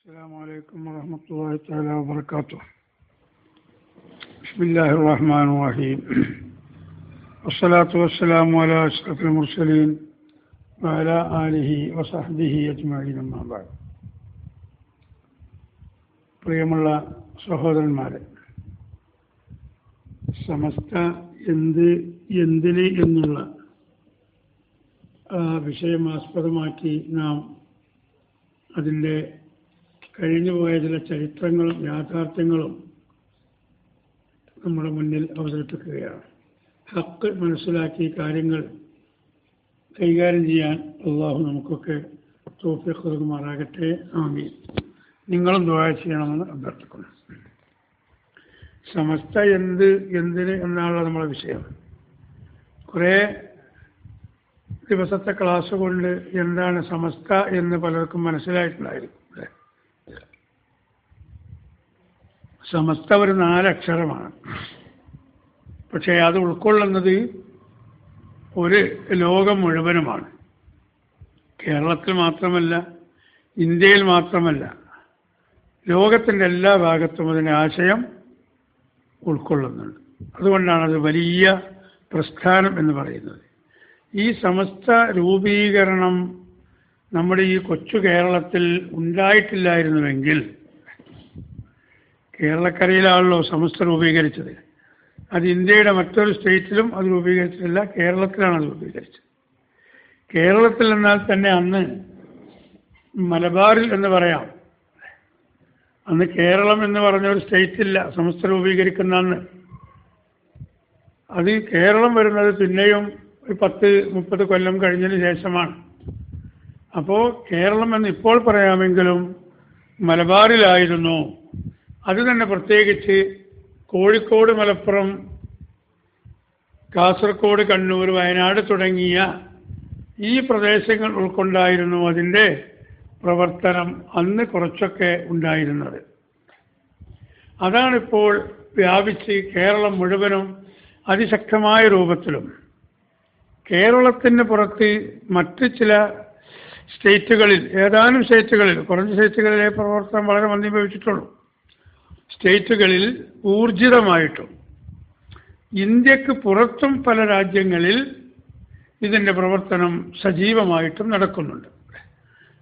السلام عليكم ورحمة الله تعالى وبركاته. بسم الله الرحمن الرحيم. والصلاة والسلام على أشرف المرسلين وعلى آله وصحبه أجمعين أما بعد. പ്രിയമുള്ള സഹോദരന്മാരെ, സമസ്ത എന്തിന് എന്നുള്ള വിഷയം ആസ്പദമാക്കി നാം അതിൻ്റെ കഴിഞ്ഞുപോയ ചില ചരിത്രങ്ങളും യാഥാർത്ഥ്യങ്ങളും നമ്മുടെ മുന്നിൽ അവതരിപ്പിക്കുകയാണ്. ഹക്ക് മനസ്സിലാക്കി കാര്യങ്ങൾ കൈകാര്യം ചെയ്യാൻ അള്ളാഹു നമുക്കൊക്കെ തൗഫീഖ് നൽകുമാറാകട്ടെ. ആമീൻ. നിങ്ങളും ദുആ ചെയ്യണമെന്ന് അഭ്യർത്ഥിക്കുന്നു. സമസ്ത എന്തിന് എന്നാണല്ലോ നമ്മുടെ വിഷയം. കുറേ ദിവസത്തെ ക്ലാസ് കൊണ്ട് എന്താണ് സമസ്ത എന്ന് പലർക്കും മനസ്സിലായിട്ടുണ്ടായിരിക്കും. സമസ്ത ഒരു 4 അക്ഷരമാണ്. പക്ഷേ അത് ഉൾക്കൊള്ളുന്നത് ഒരു ലോകം മുഴുവനുമാണ്. കേരളത്തിൽ മാത്രമല്ല, ഇന്ത്യയിൽ മാത്രമല്ല, ലോകത്തിൻ്റെ എല്ലാ ഭാഗത്തും അതിൻ്റെ ആശയം ഉൾക്കൊള്ളുന്നുണ്ട്. അതുകൊണ്ടാണത് വലിയ പ്രസ്ഥാനം എന്ന് പറയുന്നത്. ഈ സമസ്ത രൂപീകരണം നമ്മുടെ ഈ കൊച്ചു കേരളത്തിൽ ഉണ്ടായിട്ടില്ലായിരുന്നുവെങ്കിൽ, കേരളക്കരയിലാണല്ലോ സമസ്ത രൂപീകരിച്ചത്, അത് ഇന്ത്യയുടെ മറ്റൊരു സ്റ്റേറ്റിലും അത് രൂപീകരിച്ചിട്ടില്ല, കേരളത്തിലാണ് അത് രൂപീകരിച്ചത്. കേരളത്തിൽ എന്നാൽ തന്നെ അന്ന് മലബാറിൽ എന്ന് പറയാം, അന്ന് കേരളം എന്ന് പറഞ്ഞ ഒരു സ്റ്റേറ്റില്ല സമസ്ത രൂപീകരിക്കുന്ന അന്ന്. അത് കേരളം വരുന്നത് പിന്നെയും ഒരു 10-30 കൊല്ലം കഴിഞ്ഞതിന് ശേഷമാണ്. അപ്പോൾ കേരളം എന്ന് ഇപ്പോൾ പറയാമെങ്കിലും മലബാറിലായിരുന്നു. അത് തന്നെ പ്രത്യേകിച്ച് കോഴിക്കോട്, മലപ്പുറം, കാസർഗോഡ്, കണ്ണൂർ, വയനാട് തുടങ്ങിയ ഈ പ്രദേശങ്ങൾ ഉൾക്കൊണ്ടായിരുന്നു അതിൻ്റെ പ്രവർത്തനം അന്ന് കുറച്ചൊക്കെ ഉണ്ടായിരുന്നത്. അതാണിപ്പോൾ വ്യാപിച്ച് കേരളം മുഴുവനും അതിശക്തമായ രൂപത്തിലും. കേരളത്തിന് പുറത്ത് മറ്റ് ചില സ്റ്റേറ്റുകളിൽ, ഏതാനും സ്റ്റേറ്റുകളിൽ, കുറഞ്ഞ സ്റ്റേറ്റുകളിലെ പ്രവർത്തനം വളരെ മന്ദീഭവിച്ചിട്ടുള്ളൂ. സ്റ്റേറ്റുകളിൽ ഊർജിതമായിട്ടും ഇന്ത്യക്ക് പുറത്തും പല രാജ്യങ്ങളിൽ ഇതിൻ്റെ പ്രവർത്തനം സജീവമായിട്ടും നടക്കുന്നുണ്ട്.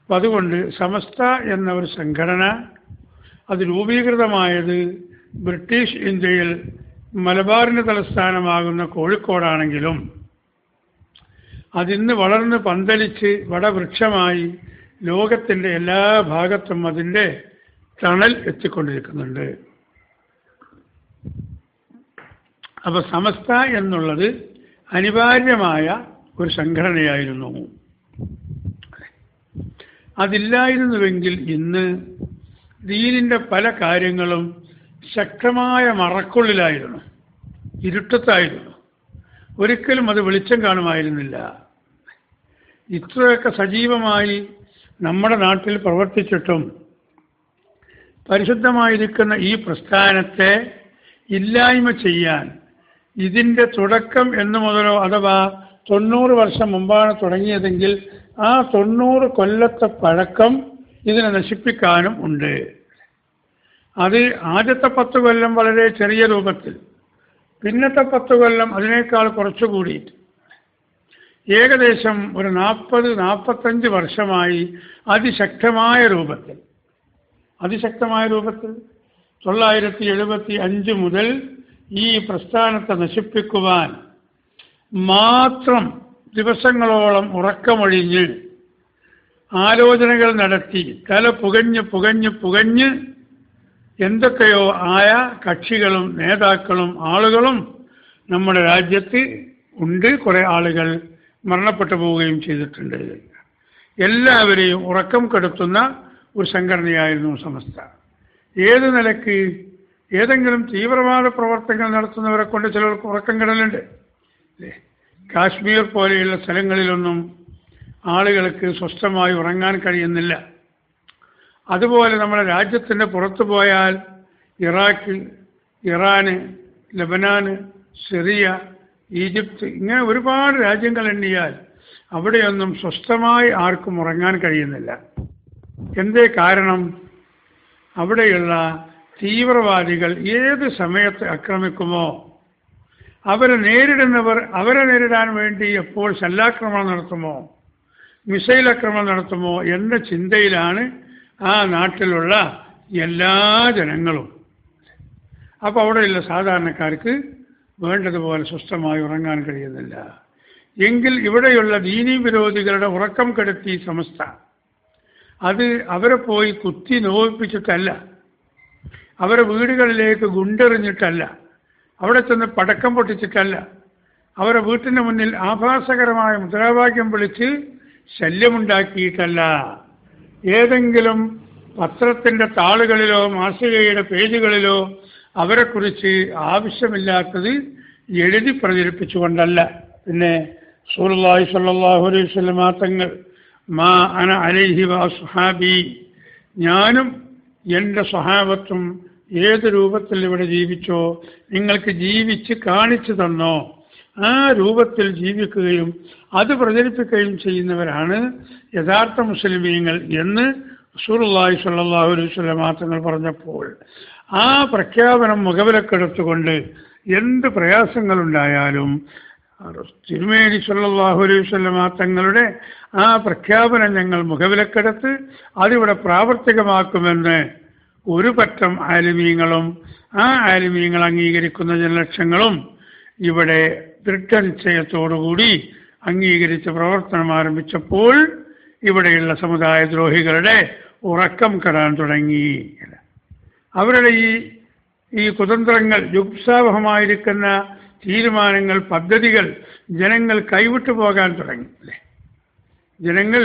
അപ്പം അതുകൊണ്ട് സമസ്ത എന്ന ഒരു സംഘടന അത് രൂപീകൃതമായത് ബ്രിട്ടീഷ് ഇന്ത്യയിൽ മലബാറിൻ്റെ തലസ്ഥാനമാകുന്ന കോഴിക്കോടാണെങ്കിലും അതിന്ന് വളർന്ന് പന്തലിച്ച് വടവൃക്ഷമായി ലോകത്തിൻ്റെ എല്ലാ ഭാഗത്തും അതിൻ്റെ തണൽ എത്തിക്കൊണ്ടിരിക്കുന്നുണ്ട്. അപ്പോൾ സമസ്ത എന്നുള്ളത് അനിവാര്യമായ ഒരു സംഘടനയായിരുന്നു. അതില്ലായിരുന്നുവെങ്കിൽ ഇന്ന് ദീനിൻ്റെ പല കാര്യങ്ങളും ശക്തമായ മറക്കുള്ളിലായിരുന്നു, ഇരുട്ടത്തായിരുന്നു. ഒരിക്കലും അത് വെളിച്ചം കാണുമായിരുന്നില്ല. ഇത്രയൊക്കെ സജീവമായി നമ്മുടെ നാട്ടിൽ പ്രവർത്തിച്ചിട്ടും പരിശുദ്ധമായിരിക്കുന്ന ഈ പ്രസ്ഥാനത്തെ ഇല്ലായ്മ ചെയ്യാൻ ഇതിൻ്റെ തുടക്കം എന്നു മുതലോ, അഥവാ 90 വർഷം മുമ്പാണ് തുടങ്ങിയതെങ്കിൽ ആ 90 കൊല്ലത്തെ പഴക്കം ഇതിനെ നശിപ്പിക്കാനും ഉണ്ട്. അത് ആദ്യത്തെ 10 കൊല്ലം വളരെ ചെറിയ രൂപത്തിൽ, പിന്നത്തെ 10 കൊല്ലം അതിനേക്കാൾ കുറച്ചുകൂടി, ഏകദേശം ഒരു 40-45 വർഷമായി അതിശക്തമായ രൂപത്തിൽ 975 മുതൽ ഈ പ്രസ്ഥാനത്തെ നശിപ്പിക്കുവാൻ മാത്രം ദിവസങ്ങളോളം ഉറക്കമൊഴിഞ്ഞ് ആലോചനകൾ നടത്തി തല പുകഞ്ഞ് എന്തൊക്കെയോ ആയ കക്ഷികളും നേതാക്കളും ആളുകളും നമ്മുടെ രാജ്യത്ത് ഉണ്ട്. കുറേ ആളുകൾ മരണപ്പെട്ടു പോവുകയും ചെയ്തിട്ടുണ്ട്. എല്ലാവരെയും ഉറക്കം കെടുത്തുന്ന ഒരു സംഘടനയായിരുന്നു സമസ്ത. ഏത് നിലയ്ക്ക് ഏതെങ്കിലും തീവ്രവാദ പ്രവർത്തനങ്ങൾ നടത്തുന്നവരെ കൊണ്ട് ചിലർക്ക് ഉറക്കം കെടലുണ്ട്. കാശ്മീർ പോലെയുള്ള സ്ഥലങ്ങളിലൊന്നും ആളുകൾക്ക് സ്വസ്ഥമായി ഉറങ്ങാൻ കഴിയുന്നില്ല. അതുപോലെ നമ്മുടെ രാജ്യത്തിൻ്റെ പുറത്തു പോയാൽ ഇറാഖ്, ഇറാന്, ലബനാന്, സിറിയ, ഈജിപ്ത്, ഇങ്ങനെ ഒരുപാട് രാജ്യങ്ങൾ എണ്ണിയാൽ അവിടെയൊന്നും സ്വസ്ഥമായി ആർക്കും ഉറങ്ങാൻ കഴിയുന്നില്ല. എന്തേ കാരണം? അവിടെയുള്ള തീവ്രവാദികൾ ഏത് സമയത്ത് ആക്രമിക്കുമോ, അവരെ നേരിടുന്നവർ അവരെ നേരിടാൻ വേണ്ടി എപ്പോൾ ശല്ലാക്രമണം നടത്തുമോ, മിസൈൽ ആക്രമണം നടത്തുമോ എന്ന ചിന്തയിലാണ് ആ നാട്ടിലുള്ള എല്ലാ ജനങ്ങളും. അപ്പോൾ അവിടെയുള്ള സാധാരണക്കാർക്ക് വേണ്ടതുപോലെ സ്വസ്ഥമായി ഉറങ്ങാൻ കഴിയുന്നില്ല. എങ്കിൽ ഇവിടെയുള്ള ദീനീ വിരോധികളുടെ ഉറക്കം കെടുത്തി സമസ്ത അത് അവരെ പോയി കുത്തി നോവിപ്പിച്ചിട്ടല്ല, അവരെ വീടുകളിലേക്ക് ഗുണ്ടെറിഞ്ഞിട്ടല്ല, അവിടെ ചെന്ന് പടക്കം പൊട്ടിച്ചിട്ടല്ല, അവരെ വീട്ടിന് മുന്നിൽ ആഭാസകരമായ മുദ്രാവാക്യം വിളിച്ച് ശല്യമുണ്ടാക്കിയിട്ടല്ല, ഏതെങ്കിലും പത്രത്തിൻ്റെ താളുകളിലോ മാസികയുടെ പേജുകളിലോ അവരെക്കുറിച്ച് ആവശ്യമില്ലാത്തത് എഴുതി പ്രചരിപ്പിച്ചുകൊണ്ടല്ല. പിന്നെ റസൂലുള്ളാഹി സ്വല്ലല്ലാഹു അലൈഹി വസല്ലം തങ്ങൾ മാ അന അലൈഹി വഅസ്ഹാബി, ഞാനും എൻ്റെ സ്വഹാബത്തും ഏത് രൂപത്തിൽ ഇവിടെ ജീവിച്ചോ നിങ്ങൾക്ക് ജീവിച്ച് കാണിച്ചു തന്നോ ആ രൂപത്തിൽ ജീവിക്കുകയും അത് പ്രചരിപ്പിക്കുകയും ചെയ്യുന്നവരാണ് യഥാർത്ഥ മുസ്ലിമീങ്ങൾ എന്ന് റസൂലുള്ളാഹി സ്വല്ലല്ലാഹു അലൈഹി വസല്ലം തങ്ങൾ പറഞ്ഞപ്പോൾ ആ പ്രഖ്യാപനം മുഖവിലക്കെടുത്തുകൊണ്ട് എന്ത് പ്രയാസങ്ങളുണ്ടായാലും തിരുമേനി സ്വല്ലല്ലാഹു അലൈഹി വസല്ലം തങ്ങളുടെ ആ പ്രഖ്യാപനം ഞങ്ങൾ മുഖവിലക്കെടുത്ത് അതിവിടെ പ്രാവർത്തികമാക്കുമെന്ന് ഒരു പറ്റം ആലിമീങ്ങളും ആ ആലിമീങ്ങൾ അംഗീകരിക്കുന്ന ജനലക്ഷങ്ങളും ഇവിടെ ദൃഢനിശ്ചയത്തോടുകൂടി അംഗീകരിച്ച് പ്രവർത്തനം ആരംഭിച്ചപ്പോൾ ഇവിടെയുള്ള സമുദായ ദ്രോഹികളുടെ ഉറക്കം കെടാൻ തുടങ്ങി. അവരുടെ ഈ കുതന്ത്രങ്ങൾ, ജുഗുപ്സാവഹമായിരിക്കുന്ന തീരുമാനങ്ങൾ, പദ്ധതികൾ ജനങ്ങൾ കൈവിട്ടു പോകാൻ തുടങ്ങി. ജനങ്ങൾ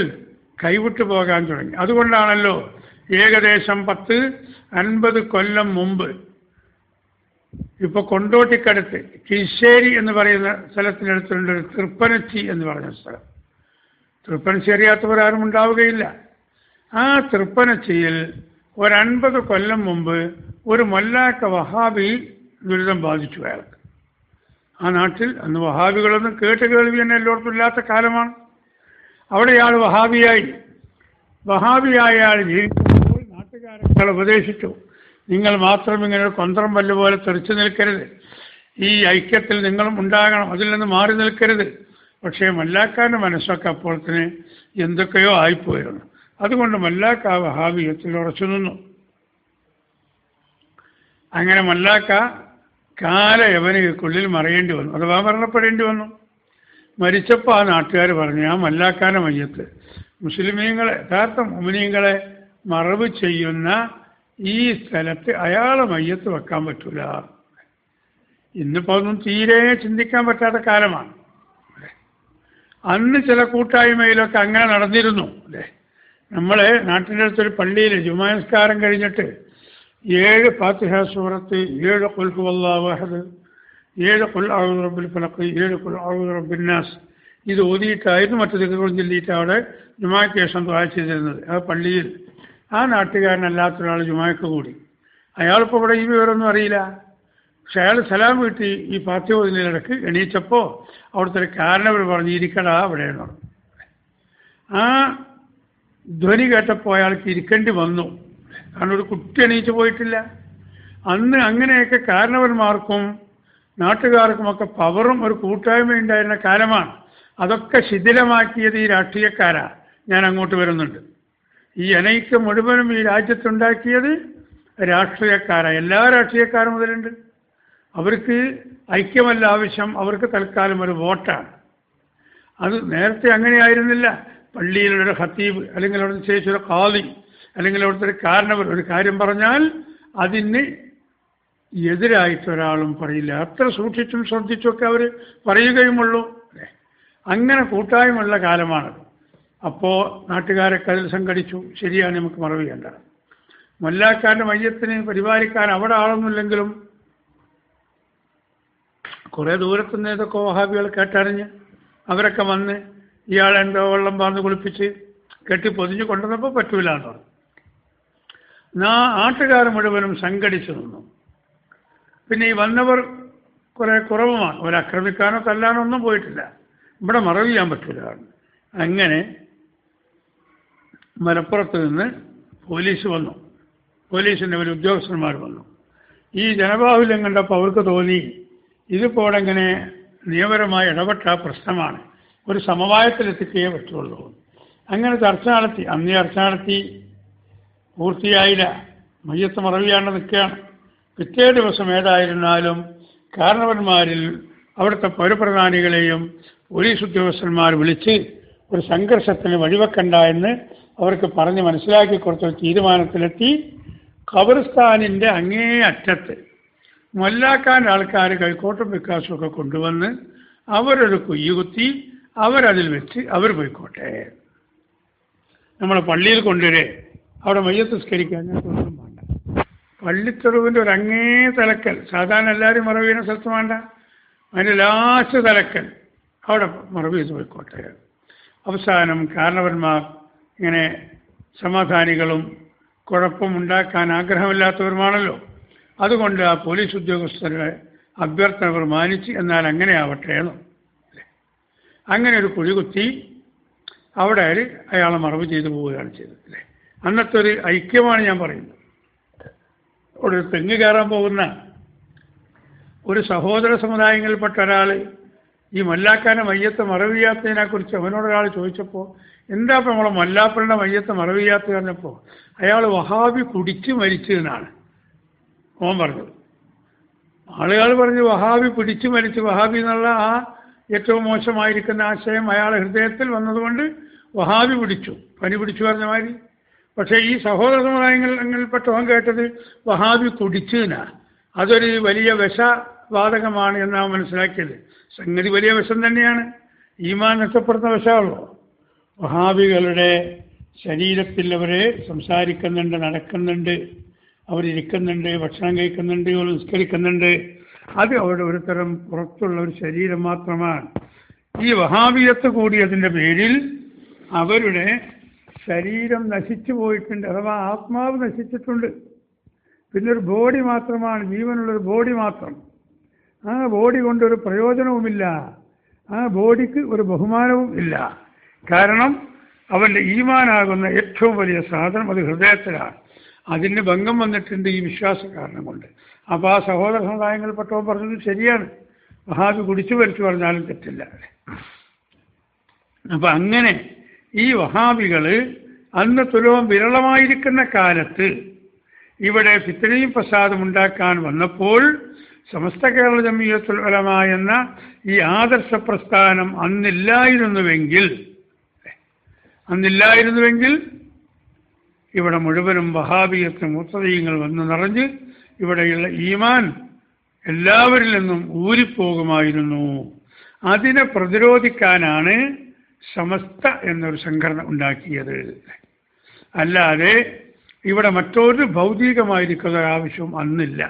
കൈവിട്ടു പോകാൻ തുടങ്ങി. അതുകൊണ്ടാണല്ലോ ഏകദേശം 50 കൊല്ലം മുമ്പ് ഇപ്പോൾ കൊണ്ടോട്ടിക്കടുത്ത് കിശ്ശേരി എന്ന് പറയുന്ന സ്ഥലത്തിനടുത്തുണ്ട് ഒരു തൃപ്പനച്ചി എന്ന് പറഞ്ഞ സ്ഥലം. തൃപ്പനച്ചി അറിയാത്തവരാരും ഉണ്ടാവുകയില്ല. ആ തൃപ്പനച്ചിയിൽ 50 കൊല്ലം മുമ്പ് ഒരു മൊല്ലാക്ക വഹാബി ദുരിതം ബാധിച്ചു അയാൾക്ക്. ആ നാട്ടിൽ അന്ന് വഹാബികളൊന്നും കേൾവി തന്നെ എല്ലായിടത്തും ഇല്ലാത്ത കാലമാണ്. അവിടെ ഇയാൾ വഹാബിയായ അയാൾ ജീവിക്കുമ്പോൾ നാട്ടുകാരെ ഉപദേശിച്ചു, നിങ്ങൾ മാത്രം ഇങ്ങനെ ഒരു കൊന്ത്രം പല്ല് പോലെ തെറിച്ചു നിൽക്കരുത്, ഈ ഐക്യത്തിൽ നിങ്ങളും ഉണ്ടാകണം, അതിൽ നിന്ന് മാറി നിൽക്കരുത്. പക്ഷേ മല്ലാക്കാൻ്റെ മനസ്സൊക്കെ അപ്പോഴത്തിന് എന്തൊക്കെയോ ആയിപ്പോയിരുന്നു. അതുകൊണ്ട് മല്ലാക്ക വഹാബിയത്തിൽ ഉറച്ചു നിന്നു. അങ്ങനെ മല്ലാക്ക കാലയവനുള്ളിൽ മറിയേണ്ടി വന്നു, അഥവാ മരണപ്പെടേണ്ടി വന്നു. മരിച്ചപ്പോൾ ആ നാട്ടുകാർ പറഞ്ഞു, ആ മല്ലാക്കാൻ്റെ മയ്യത്ത് മുസ്ലിമീങ്ങളെ, യഥാർത്ഥ മുഅ്മിനീങ്ങളെ മറവ് ചെയ്യുന്ന ഈ സ്ഥലത്ത് അയാളെ മയ്യത്ത് വെക്കാൻ പറ്റൂല. ഇന്നിപ്പോൾ ഒന്നും തീരെ ചിന്തിക്കാൻ പറ്റാത്ത കാലമാണ്. അന്ന് ചില കൂട്ടായ്മയിലൊക്കെ അങ്ങനെ നടന്നിരുന്നു. അല്ലേ, നമ്മളെ നാട്ടിൻ്റെ അടുത്തൊരു പള്ളിയിൽ ജുമാ നിസ്കാരം കഴിഞ്ഞിട്ട് 7 ഫാത്തിഹ സൂറത്ത്, 7 ഖുൽ ഹുവല്ലാഹു അഹദ്, 7 ഖുൽ അഊദു ബിറബ്ബിൽ ഫലഖ്, 7 ഖുൽ അഊദു ബിറബ്ബിൻ നാസ് ഇത് ഓതിയിട്ടായിരുന്നു മറ്റു ദിക്റുകളും ചൊല്ലിയിട്ട് അവിടെ ജുമായ്ക്ക് ശേഷം ദുആ ചെയ്തിരുന്നത്. ആ പള്ളിയിൽ ആ നാട്ടുകാരനല്ലാത്തൊരാൾ ജുമായ്ക്ക് കൂടി. അയാളിപ്പോൾ ഇവിടെ ഈ വിവരമൊന്നും അറിയില്ല. പക്ഷെ അയാൾ സലാം വീട്ടി ഈ ഫാത്തിഹ ഓതുന്നതിനിടയ്ക്ക് എണീച്ചപ്പോൾ അവിടുത്തെ ഒരു കാരണവർ പറഞ്ഞു, ഇരിക്കടാ അവിടെയെന്ന് പറഞ്ഞു. ആ ധ്വനി കേട്ടപ്പോൾ അയാൾക്ക് ഇരിക്കേണ്ടി വന്നു. കാരണം ഒരു കുട്ടി എണീച്ച് പോയിട്ടില്ല. അന്ന് അങ്ങനെയൊക്കെ കാരണവന്മാർക്കും നാട്ടുകാർക്കുമൊക്കെ പവറും ഒരു കൂട്ടായ്മയുണ്ടായിരുന്ന കാലമാണ്. അതൊക്കെ ശിഥിലമാക്കിയത് ഈ രാഷ്ട്രീയക്കാരാണ്. ഞാൻ അങ്ങോട്ട് വരുന്നുണ്ട്. ഈ അനൈക്യം മുഴുവനും ഈ രാജ്യത്തുണ്ടാക്കിയത് രാഷ്ട്രീയക്കാരാണ്. എല്ലാ രാഷ്ട്രീയക്കാരും മുതലുണ്ട്. അവർക്ക് ഐക്യമല്ല ആവശ്യം, അവർക്ക് തൽക്കാലം ഒരു വോട്ടാണ്. അത് നേരത്തെ അങ്ങനെയായിരുന്നില്ല. പള്ളിയിലൊരു ഖത്തീബ് അല്ലെങ്കിൽ അവിടുത്തെ ശേഷിച്ചൊരു ഖാദി അല്ലെങ്കിൽ അവിടുത്തെ ഒരു കാരണവർ ഒരു കാര്യം പറഞ്ഞാൽ അതിന് എതിരായിട്ടൊരാളും പറയില്ല. അത്ര സൂക്ഷിച്ചും ശ്രദ്ധിച്ചുമൊക്കെ അവർ പറയുകയുമുള്ളൂ. അങ്ങനെ കൂട്ടായ്മയുള്ള കാലമാണത്. അപ്പോൾ നാട്ടുകാരൊക്കെ അതിൽ സംഘടിച്ചു. ശരിയാണ്, നമുക്ക് മറവ് ചെയ്യേണ്ട. മൊല്ലാക്കാരൻ്റെ മയ്യത്തിനെ പരിപാലിക്കാൻ അവിടെ ആളൊന്നുമില്ലെങ്കിലും കുറേ ദൂരത്തുനിന്ന് ഏതൊക്കെ വഹാബികൾ കേട്ടറിഞ്ഞ് അവരൊക്കെ വന്ന് ഇയാളെന്തോ വെള്ളം പാർന്ന് കുളിപ്പിച്ച് കെട്ടി പൊതിഞ്ഞ് കൊണ്ടുവന്നപ്പോൾ പറ്റൂല എന്ന് പറഞ്ഞു. നാട്ടുകാർ മുഴുവനും സംഘടിച്ചു നിന്നു. പിന്നെ ഈ വന്നവർ കുറേ കുറവുമാണ്. ഒരാക്രമിക്കാനോ തല്ലാനോ ഒന്നും പോയിട്ടില്ല. ഇവിടെ മറവ് ചെയ്യാൻ പറ്റൂല. അങ്ങനെ മലപ്പുറത്ത് നിന്ന് പോലീസ് വന്നു. പോലീസിൻ്റെ ഒരു ഉദ്യോഗസ്ഥന്മാർ വന്നു. ഈ ജനബാഹുല്യം കണ്ടപ്പോൾ അവർക്ക് തോന്നി ഇതിപ്പോൾ എങ്ങനെ നിയമപരമായി ഇടപെട്ട പ്രശ്നമാണ്, ഒരു സമവായത്തിലെത്തിക്കുകയേ പറ്റുള്ളൂ. അങ്ങനെ ചർച്ച നടത്തി. അന്ന് ചർച്ച നടത്തി, പൂർത്തിയായില്ല. മയ്യത്ത് മറവിയാണ്ട് നിൽക്കുകയാണ്. പിറ്റേ ദിവസം ഏതായിരുന്നാലും കാരണവന്മാരിൽ അവിടുത്തെ പൗരപ്രധാനികളെയും പോലീസ് ഉദ്യോഗസ്ഥന്മാർ വിളിച്ച് ഒരു സംഘർഷത്തിന് വഴിവെക്കണ്ട എന്ന് അവർക്ക് പറഞ്ഞ് മനസ്സിലാക്കി കൊടുത്ത തീരുമാനത്തിലെത്തി. ഖബർസ്ഥാനിൻ്റെ അങ്ങേ അറ്റത്ത് മൊല്ലാക്കാൻ്റെ ആൾക്കാർ കൈക്കോട്ടും വിക്കാസും ഒക്കെ കൊണ്ടുവന്ന് അവരൊരു കുയ്യുകുത്തി അവരതിൽ വെച്ച് അവർ പോയിക്കോട്ടെ, നമ്മളെ പള്ളിയിൽ കൊണ്ടുവരെ അവിടെ മയ്യത്ത് നിസ്കരിക്കാൻ ഒന്നും വേണ്ട. പള്ളിത്തെറുവിൻ്റെ ഒരു അങ്ങേ തലക്കൽ, സാധാരണ എല്ലാവരും മറവ് ചെയ്യുന്ന സ്ഥലത്ത് വേണ്ട, അതിൻ്റെ ലാസ്റ്റ് തലക്കൽ അവിടെ മറവ് ചെയ്ത് പോയിക്കോട്ടെ. അവസാനം കാരണവന്മാർ ഇങ്ങനെ സമാധാനികളും കുഴപ്പമുണ്ടാക്കാൻ ആഗ്രഹമില്ലാത്തവരുമാണല്ലോ, അതുകൊണ്ട് ആ പോലീസ് ഉദ്യോഗസ്ഥരുടെ അഭ്യർത്ഥന അവർ മാനിച്ച് എന്നാൽ അങ്ങനെ ആവട്ടെ എന്ന് അങ്ങനെ ഒരു കുഴി കുത്തി അവിടെ അയാളെ മറവ് ചെയ്തു പോവുകയാണ് ചെയ്തത് അല്ലേ. അന്നത്തെ ഒരു ഐക്യമാണ് ഞാൻ പറയുന്നത്. ഒരു തെങ്ങ് കയറാൻ പോകുന്ന ഒരു സഹോദര സമുദായങ്ങളിൽപ്പെട്ട ഒരാൾ ഈ മല്ലാക്കാൻ്റെ മയ്യത്ത് മറവ് ചെയ്യാത്തതിനെക്കുറിച്ച് അവനോടൊരാൾ ചോദിച്ചപ്പോൾ എന്താ ഇപ്പം നമ്മളെ മല്ലാപ്പളുടെ മയ്യത്ത് മറവ് ചെയ്യാത്ത പറഞ്ഞപ്പോൾ അയാൾ വഹാബി കുടിച്ച് മരിച്ചു എന്നാണ് ഓൻ പറഞ്ഞത്. ആളുകൾ പറഞ്ഞു വഹാബി പിടിച്ചു മരിച്ചു. വഹാബി എന്നുള്ള ആ ഏറ്റവും മോശമായിരിക്കുന്ന ആശയം അയാളെ ഹൃദയത്തിൽ വന്നതുകൊണ്ട് വഹാബി പിടിച്ചു, പനി പിടിച്ചു പറഞ്ഞ മാതിരി. പക്ഷേ ഈ സഹോദര സമുദായങ്ങളിൽപ്പെട്ടവൻ കേട്ടത് വഹാബി കുടിച്ചു എന്നാണ്. അതൊരു വലിയ വിഷവാതകമാണ് എന്നാണ് മനസ്സിലാക്കിയത്. സംഗതി വലിയ വിഷം തന്നെയാണ്, ഈമാൻ നഷ്ടപ്പെടുന്ന വിഷമുള്ളൂ. വഹാബികളുടെ ശരീരത്തിൽ അവരെ സംസാരിക്കുന്നുണ്ട്, നടക്കുന്നുണ്ട്, അവരിയ്ക്കുന്നുണ്ട്, ഭക്ഷണം കഴിക്കുന്നുണ്ട്, അവർ നിസ്കരിക്കുന്നുണ്ട്. അത് അവരുടെ ഒരു തരം പുറത്തുള്ള ഒരു ശരീരം മാത്രമാണ്. ഈ വഹാബിയത്ത് കൂടിയതിൻ്റെ പേരിൽ അവരുടെ ശരീരം നശിച്ചു പോയിട്ടുണ്ട്, അഥവാ ആത്മാവ് നശിച്ചിട്ടുണ്ട്. പിന്നെ ഒരു ബോഡി മാത്രമാണ്, ജീവനുള്ളൊരു ബോഡി മാത്രം. ആ ബോഡി കൊണ്ടൊരു പ്രയോജനവുമില്ല, ആ ബോഡിക്ക് ഒരു ബഹുമാനവും ഇല്ല. കാരണം അവൻ്റെ ഈമാനാകുന്ന ഏറ്റവും വലിയ സാധനം അത് ഹൃദയത്തിലാണ്. അതിന് ഭംഗം വന്നിട്ടുണ്ട് ഈ വിശ്വാസ കാരണം കൊണ്ട്. അപ്പോൾ ആ സഹോദര സമുദായങ്ങളിൽപ്പെട്ടവൻ പറഞ്ഞത് ശരിയാണ്, വഹാബി കുടിച്ചു വലിച്ചു പറഞ്ഞാലും തെറ്റില്ല. അപ്പം അങ്ങനെ ഈ വഹാബികൾ അന്ന് തുലവും വിരളമായിരിക്കുന്ന കാലത്ത് ഇവിടെ ഫിത്നയും ഫസാദും ഉണ്ടാക്കാൻ വന്നപ്പോൾ സമസ്ത കേരള ജംഇയ്യത്തുൽ ഉലമ എന്ന ഈ ആദർശ പ്രസ്ഥാനം അന്നില്ലായിരുന്നുവെങ്കിൽ ഇവിടെ മുഴുവനും വഹാബിയത്ത് മുർത്തദീങ്ങൾ വന്ന് നിറഞ്ഞ് ഇവിടെയുള്ള ഈമാൻ എല്ലാവരിൽ നിന്നും ഊരിപ്പോകുമായിരുന്നു. അതിനെ പ്രതിരോധിക്കാനാണ് സമസ്ത എന്നൊരു സംഘടന ഉണ്ടാക്കിയത്. അല്ലാതെ ഇവിടെ മറ്റൊരു ഭൗതികമായിരിക്കുന്ന ഒരാവശ്യവും അന്നില്ല.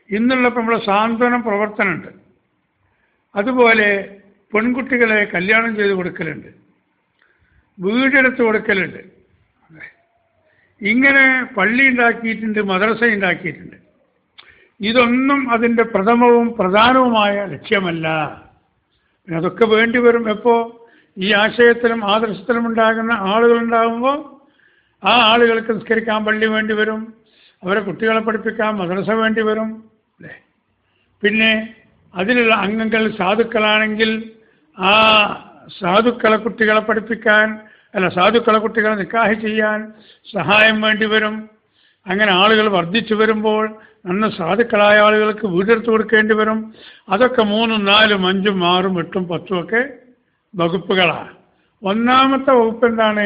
ഇന്നുള്ളപ്പോൾ നമ്മളെ സാന്ത്വനം പ്രവർത്തനമുണ്ട്, അതുപോലെ പെൺകുട്ടികളെ കല്യാണം ചെയ്ത് കൊടുക്കലുണ്ട്, വീടെടുത്ത് കൊടുക്കലുണ്ട്, ഇങ്ങനെ പള്ളി ഉണ്ടാക്കിയിട്ടുണ്ട്, മദ്രസ ഉണ്ടാക്കിയിട്ടുണ്ട്. ഇതൊന്നും അതിൻ്റെ പ്രഥമവും പ്രധാനവുമായ ലക്ഷ്യമല്ല. പിന്നെ അതൊക്കെ വേണ്ടി വരും. എപ്പോൾ ഈ ആശയത്തിലും ആദർശത്തിലും ഉണ്ടാകുന്ന ആളുകളുണ്ടാകുമ്പോൾ ആ ആളുകൾക്ക് നിസ്കരിക്കാൻ പള്ളി വേണ്ടി വരും, അവരെ കുട്ടികളെ പഠിപ്പിക്കാൻ മദ്രസ വേണ്ടി വരും അല്ലേ. പിന്നെ അതിലുള്ള അംഗങ്ങൾ സാധുക്കളാണെങ്കിൽ ആ സാധുക്കളെ കുട്ടികളെ പഠിപ്പിക്കാൻ സാധുക്കളെ കുട്ടികളെ നിക്കാഹ് ചെയ്യാൻ സഹായം വേണ്ടി വരും. അങ്ങനെ ആളുകൾ വർദ്ധിച്ചു വരുമ്പോൾ അന്ന് സാധുക്കളായ ആളുകൾക്ക് വീടെടുത്ത് കൊടുക്കേണ്ടി വരും. അതൊക്കെ 3, 4, 5, 6, 8, 10 ഒക്കെ വകുപ്പുകളാണ്. ഒന്നാമത്തെ വകുപ്പ് എന്താണ്?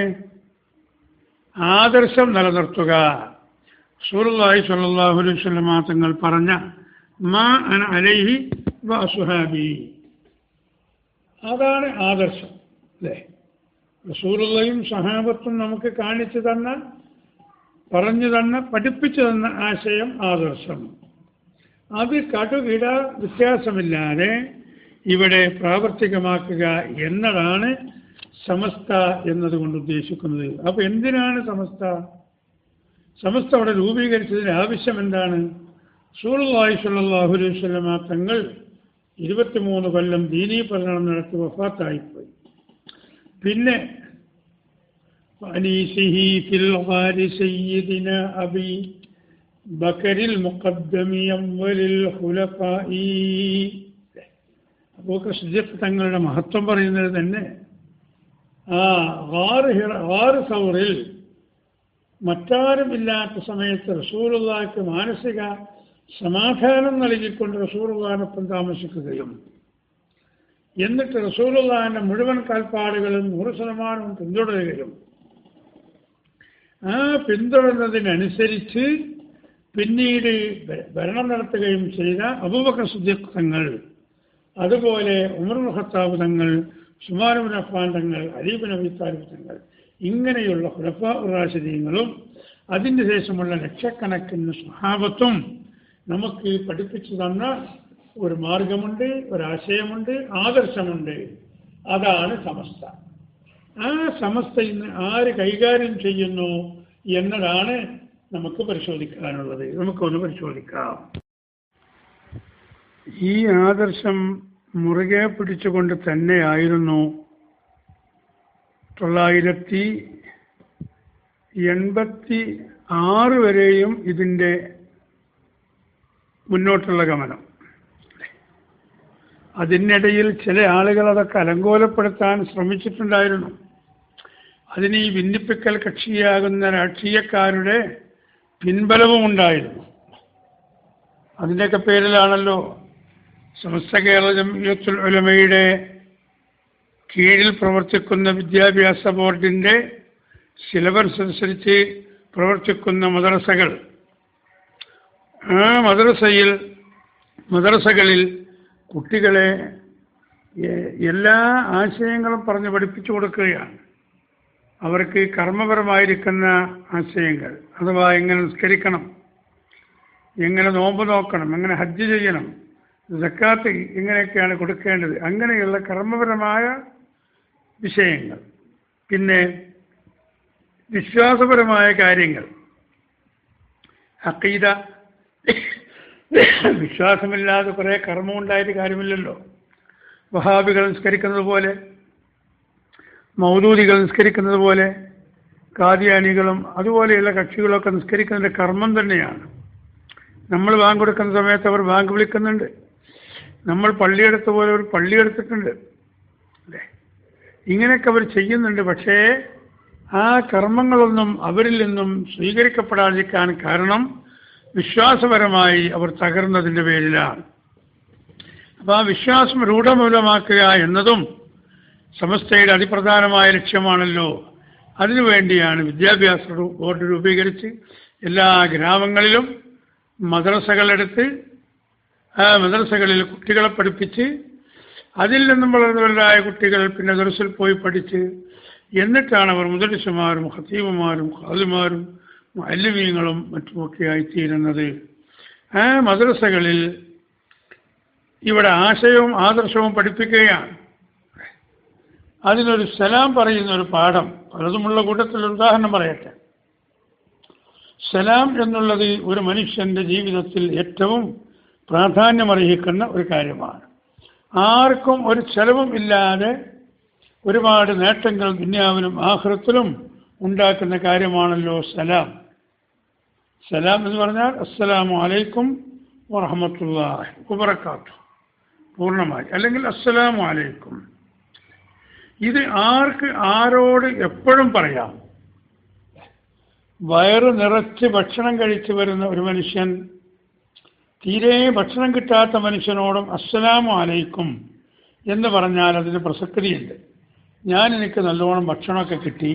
ആദർശം നിലനിർത്തുക. റസൂലുള്ളാഹി സ്വല്ലല്ലാഹു അലൈഹി വസല്ലം തങ്ങൾ പറഞ്ഞ മാ അന അലൈഹി വഅസ്ഹാബി, അതാണ് ആദർശം അല്ലേ. റസൂലുള്ളാഹിയും സഹാബത്തും നമുക്ക് കാണിച്ചു തന്ന, പറഞ്ഞു തന്ന, പഠിപ്പിച്ചു തന്ന ആശയം ആദർശം. അത് കടുകിട വ്യത്യാസമില്ലാതെ ഇവിടെ പ്രാവർത്തികമാക്കുക എന്നതാണ് സമസ്ത എന്നതുകൊണ്ട് ഉദ്ദേശിക്കുന്നത്. അപ്പോൾ എന്തിനാണ് സമസ്ത? സമസ്ത അവിടെ രൂപീകരിച്ചതിൻ്റെ ആവശ്യം എന്താണ്? റസൂലുള്ളാഹി സ്വല്ലല്ലാഹു അലൈഹി വസല്ലം തങ്ങൾ 23 കൊല്ലം ദീനീ പഠനം നടത്തി വഫാത്തായിപ്പോയി. പിന്നെ وأنيسه في الغار سيدنا أبي بكر المقدم أول الخلفاء. അബൂബക്കർ സിദ്ദീഖ് തങ്ങളുടെ മഹത്വം പറയുന്നത് തന്നെ ഗാർ സൗറിൽ മറ്റാരുമില്ലാത്ത സമയത്ത് റസൂലുള്ളാഹിക്ക് മാനസിക സമാധാനം നൽകിക്കൊണ്ട് റസൂലുള്ളാഹിനൊപ്പം താമസിക്കുകയും എന്നിട്ട് റസൂലുള്ളാഹിന്റെ മുഴുവൻ കാൽപ്പാടുകളും 100% പിന്തുടരുകയും ആ പിന്തുടർന്നതിനനുസരിച്ച് പിന്നീട് ഭരണം നടത്തുകയും ചെയ്ത അബൂബക്കർ സിദ്ദീഖ് തങ്ങൾ, അതുപോലെ ഉമർ ഇബ്നു ഖത്താബ് തങ്ങൾ, ഉസ്മാൻ ഇബ്നു അഫ്ഫാൻ തങ്ങൾ, അലി ഇബ്നു അബീ താലിബ് തങ്ങൾ, ഇങ്ങനെയുള്ള ഖുലഫാഉർ റാഷിദീങ്ങളും അതിന് ശേഷമുള്ള ലക്ഷക്കണക്കിന് സ്വഹാബത്തും നമുക്ക് പഠിപ്പിച്ചു തന്ന ഒരു മാർഗമുണ്ട്, ഒരാശയമുണ്ട്, ആദർശമുണ്ട്. അതാണ് സമസ്ത. ആ സമസ്ത ഇന്ന് ആര് കൈകാര്യം ചെയ്യുന്നു എന്നതാണ് നമുക്ക് പരിശോധിക്കാനുള്ളത്. നമുക്കൊന്ന് പരിശോധിക്കാം. ഈ ആദർശം മുറുകെ പിടിച്ചുകൊണ്ട് തന്നെയായിരുന്നു 986 വരെയും ഇതിൻ്റെ മുന്നോട്ടുള്ള ഗമനം. അതിനിടയിൽ ചില ആളുകൾ അതൊക്കെ അലങ്കോലപ്പെടുത്താൻ ശ്രമിച്ചിട്ടുണ്ടായിരുന്നു. അതിന് ഈ ഭിന്നിപ്പിക്കൽ കക്ഷിയാകുന്ന രാഷ്ട്രീയക്കാരുടെ പിൻബലവും ഉണ്ടായിരുന്നു. അതിൻ്റെയൊക്കെ പേരിലാണല്ലോ സമസ്ത കേരള ജംഇയ്യത്തുൽ ഉലമയുടെ കീഴിൽ പ്രവർത്തിക്കുന്ന വിദ്യാഭ്യാസ ബോർഡിൻ്റെ സിലബസ് അനുസരിച്ച് പ്രവർത്തിക്കുന്ന മദ്രസകൾ, ആ മദ്രസകളിൽ കുട്ടികളെ എല്ലാ ആശയങ്ങളും പറഞ്ഞ് പഠിപ്പിച്ചു കൊടുക്കുകയാണ്. അവർക്ക് കർമ്മപരമായിരിക്കുന്ന ആശയങ്ങൾ, അഥവാ എങ്ങനെ നിസ്കരിക്കണം, എങ്ങനെ നോമ്പ് നോക്കണം, എങ്ങനെ ഹജ്ജ് ചെയ്യണം, സക്കാത്ത് എങ്ങനെയൊക്കെയാണ് കൊടുക്കേണ്ടത്, അങ്ങനെയുള്ള കർമ്മപരമായ വിഷയങ്ങൾ. പിന്നെ വിശ്വാസപരമായ കാര്യങ്ങൾ, അഖീദ. വിശ്വാസമില്ലാതെ കുറേ കർമ്മം ഉണ്ടായിട്ട് കാര്യമില്ലല്ലോ. വഹാബികൾ നിസ്കരിക്കുന്നത് പോലെ, മൗദൂദികൾ നിസ്കരിക്കുന്നത് പോലെ, ഖാദിയാനികളും അതുപോലെയുള്ള കക്ഷികളൊക്കെ നിസ്കരിക്കുന്നതിൻ്റെ കർമ്മം തന്നെയാണ്. നമ്മൾ ബാങ്ക് കൊടുക്കുന്ന സമയത്ത് അവർ ബാങ്ക് വിളിക്കുന്നുണ്ട്. നമ്മൾ പള്ളിയെടുത്ത പോലെ അവർ പള്ളിയെടുത്തിട്ടുണ്ട് അല്ലേ? ഇങ്ങനെയൊക്കെ അവർ ചെയ്യുന്നുണ്ട്. പക്ഷേ ആ കർമ്മങ്ങളൊന്നും അവരിൽ നിന്നും സ്വീകരിക്കപ്പെടാതിരിക്കാൻ കാരണം വിശ്വാസപരമായി അവർ തകർന്നതിൻ്റെ പേരിലാണ്. അപ്പോൾ ആ വിശ്വാസം രൂഢമൂലമാക്കുക എന്നതും സമസ്തയുടെ അതിപ്രധാനമായ ലക്ഷ്യമാണല്ലോ. അതിനുവേണ്ടിയാണ് വിദ്യാഭ്യാസ ബോർഡ് രൂപീകരിച്ച് എല്ലാ ഗ്രാമങ്ങളിലും മദ്രസകളെടുത്ത് ആ മദ്രസകളിൽ കുട്ടികളെ പഠിപ്പിച്ച് അതിൽ നിന്നും വളർന്നവരായ കുട്ടികൾ പിന്നെ ദർസിൽ പോയി പഠിച്ച് എന്നിട്ടാണ് അവർ മുദരിസുമാരും ഖതീബുമാരും ഖാദിമാരും മുഅല്ലിമീങ്ങളും മറ്റുമൊക്കെ ആയിത്തീരുന്നത്. ആ മദ്രസകളിൽ ഇവിടെ ആശയവും ആദർശവും പഠിപ്പിക്കുകയാണ്. അതിനൊരു സലാം പറയുന്ന ഒരു പാഠം, പലതുമുള്ള കൂട്ടത്തിലൊരു ഉദാഹരണം പറയട്ടെ. സലാം എന്നുള്ളത് ഒരു മനുഷ്യൻ്റെ ജീവിതത്തിൽ ഏറ്റവും പ്രാധാന്യമർഹിക്കുന്ന ഒരു കാര്യമാണ്. ആർക്കും ഒരു ചെലവും ഇല്ലാതെ ഒരുപാട് നേട്ടങ്ങൾ ദുനിയാവിലും ആഖിറത്തിലും ഉണ്ടാക്കുന്ന കാര്യമാണല്ലോ സലാം. സലാം എന്ന് പറഞ്ഞാൽ അസ്സലാമു അലൈക്കും വറഹ്മത്തുള്ളാഹി വബറകാതുഹു പൂർണ്ണമായി, അല്ലെങ്കിൽ അസ്സലാമു അലൈക്കും. ഇത് ആർക്ക് ആരോട് എപ്പോഴും പറയാം. വയറ് നിറച്ച് ഭക്ഷണം കഴിച്ചു വരുന്ന ഒരു മനുഷ്യൻ തീരെ ഭക്ഷണം കിട്ടാത്ത മനുഷ്യനോടും അസ്സലാമു അലൈക്കും എന്ന് പറഞ്ഞാൽ അതിന് പ്രസക്തിയുണ്ട്. എനിക്ക് നല്ലോണം ഭക്ഷണമൊക്കെ കിട്ടി,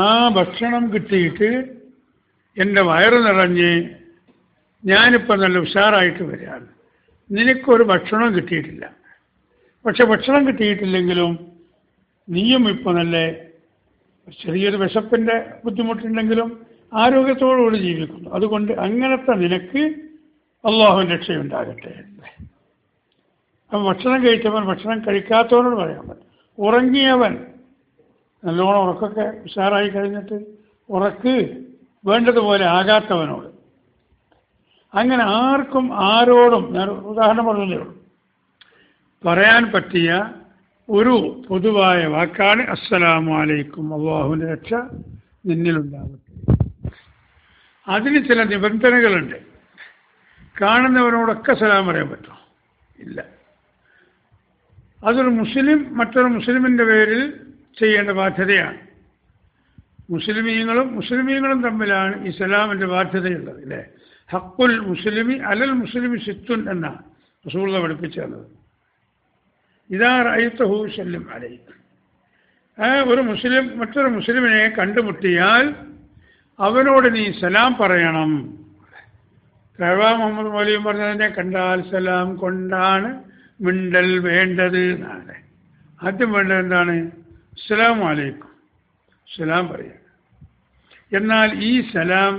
ആ ഭക്ഷണം കിട്ടിയിട്ട് എൻ്റെ വയറ് നിറഞ്ഞ് ഞാനിപ്പോൾ നല്ല ഉഷാറായിട്ട് വരികയാണ്. നിനക്കൊരു ഭക്ഷണം കിട്ടിയിട്ടില്ല, പക്ഷെ ഭക്ഷണം കിട്ടിയിട്ടില്ലെങ്കിലും നീയും ഇപ്പോൾ നല്ല ചെറിയൊരു വിശപ്പിൻ്റെ ബുദ്ധിമുട്ടുണ്ടെങ്കിലും ആരോഗ്യത്തോടുകൂടി ജീവിക്കുന്നു. അതുകൊണ്ട് അങ്ങനത്തെ നിനക്ക് അള്ളാഹുവിൻ്റെ രക്ഷയുണ്ടാകട്ടെ. അപ്പം ഭക്ഷണം കഴിച്ചവൻ ഭക്ഷണം കഴിക്കാത്തവനോട് പറയാൻ പറ്റും. ഉറങ്ങിയവൻ നല്ലോണം ഉറക്കൊക്കെ ഉഷാറായി കഴിഞ്ഞിട്ട് ഉറക്ക് വേണ്ടതുപോലെ ആകാത്തവനോട്, അങ്ങനെ ആർക്കും ആരോടും, ഞാൻ ഉദാഹരണം പറഞ്ഞതേ ഉള്ളൂ, പറയാൻ പറ്റിയ ഒരു പൊതുവായ വാക്കാണ് അസ്സലാമു അലൈക്കും, അള്ളാഹുവിൻ്റെ രക്ഷ നിന്നിലുണ്ടാവട്ടെ. അതിന് ചില നിബന്ധനകളുണ്ട്. കാണുന്നവരോടൊക്കെ സലാം പറയാൻ പറ്റുമോ? ഇല്ല. അതൊരു മുസ്ലിം മറ്റൊരു മുസ്ലിമിൻ്റെ പേരിൽ ചെയ്യേണ്ട ബാധ്യതയാണ്. മുസ്ലിമീങ്ങളും തമ്മിലാണ് ഈ സലാമിൻ്റെ ബാധ്യതയുള്ളത്. അല്ലേ? ഹക്കുൽ മുസ്ലിമി അലൽ മുസ്ലിമി സിത്തുൻ എന്നാണ് റസൂലുള്ളാഹി പഠിപ്പിച്ചു തന്നത്. ഇദാ റഅയ്തഹു സല്ലിം അലൈഹി. ഒരു മുസ്ലിം മറ്റൊരു മുസ്ലിമിനെ കണ്ടുമുട്ടിയാൽ അവനോട് നീ സലാം പറയണം. റവാ മുഹമ്മദ് മൗലവി പറഞ്ഞതിനെ കണ്ടാൽ സലാം കൊണ്ടാണ് മിണ്ടൽ വേണ്ടത് എന്നാണ്. ആദ്യം വേണ്ടത് എന്താണ്? അസ്സലാമു അലൈക്കും, സലാം പറയുക. എന്നാൽ ഈ സലാം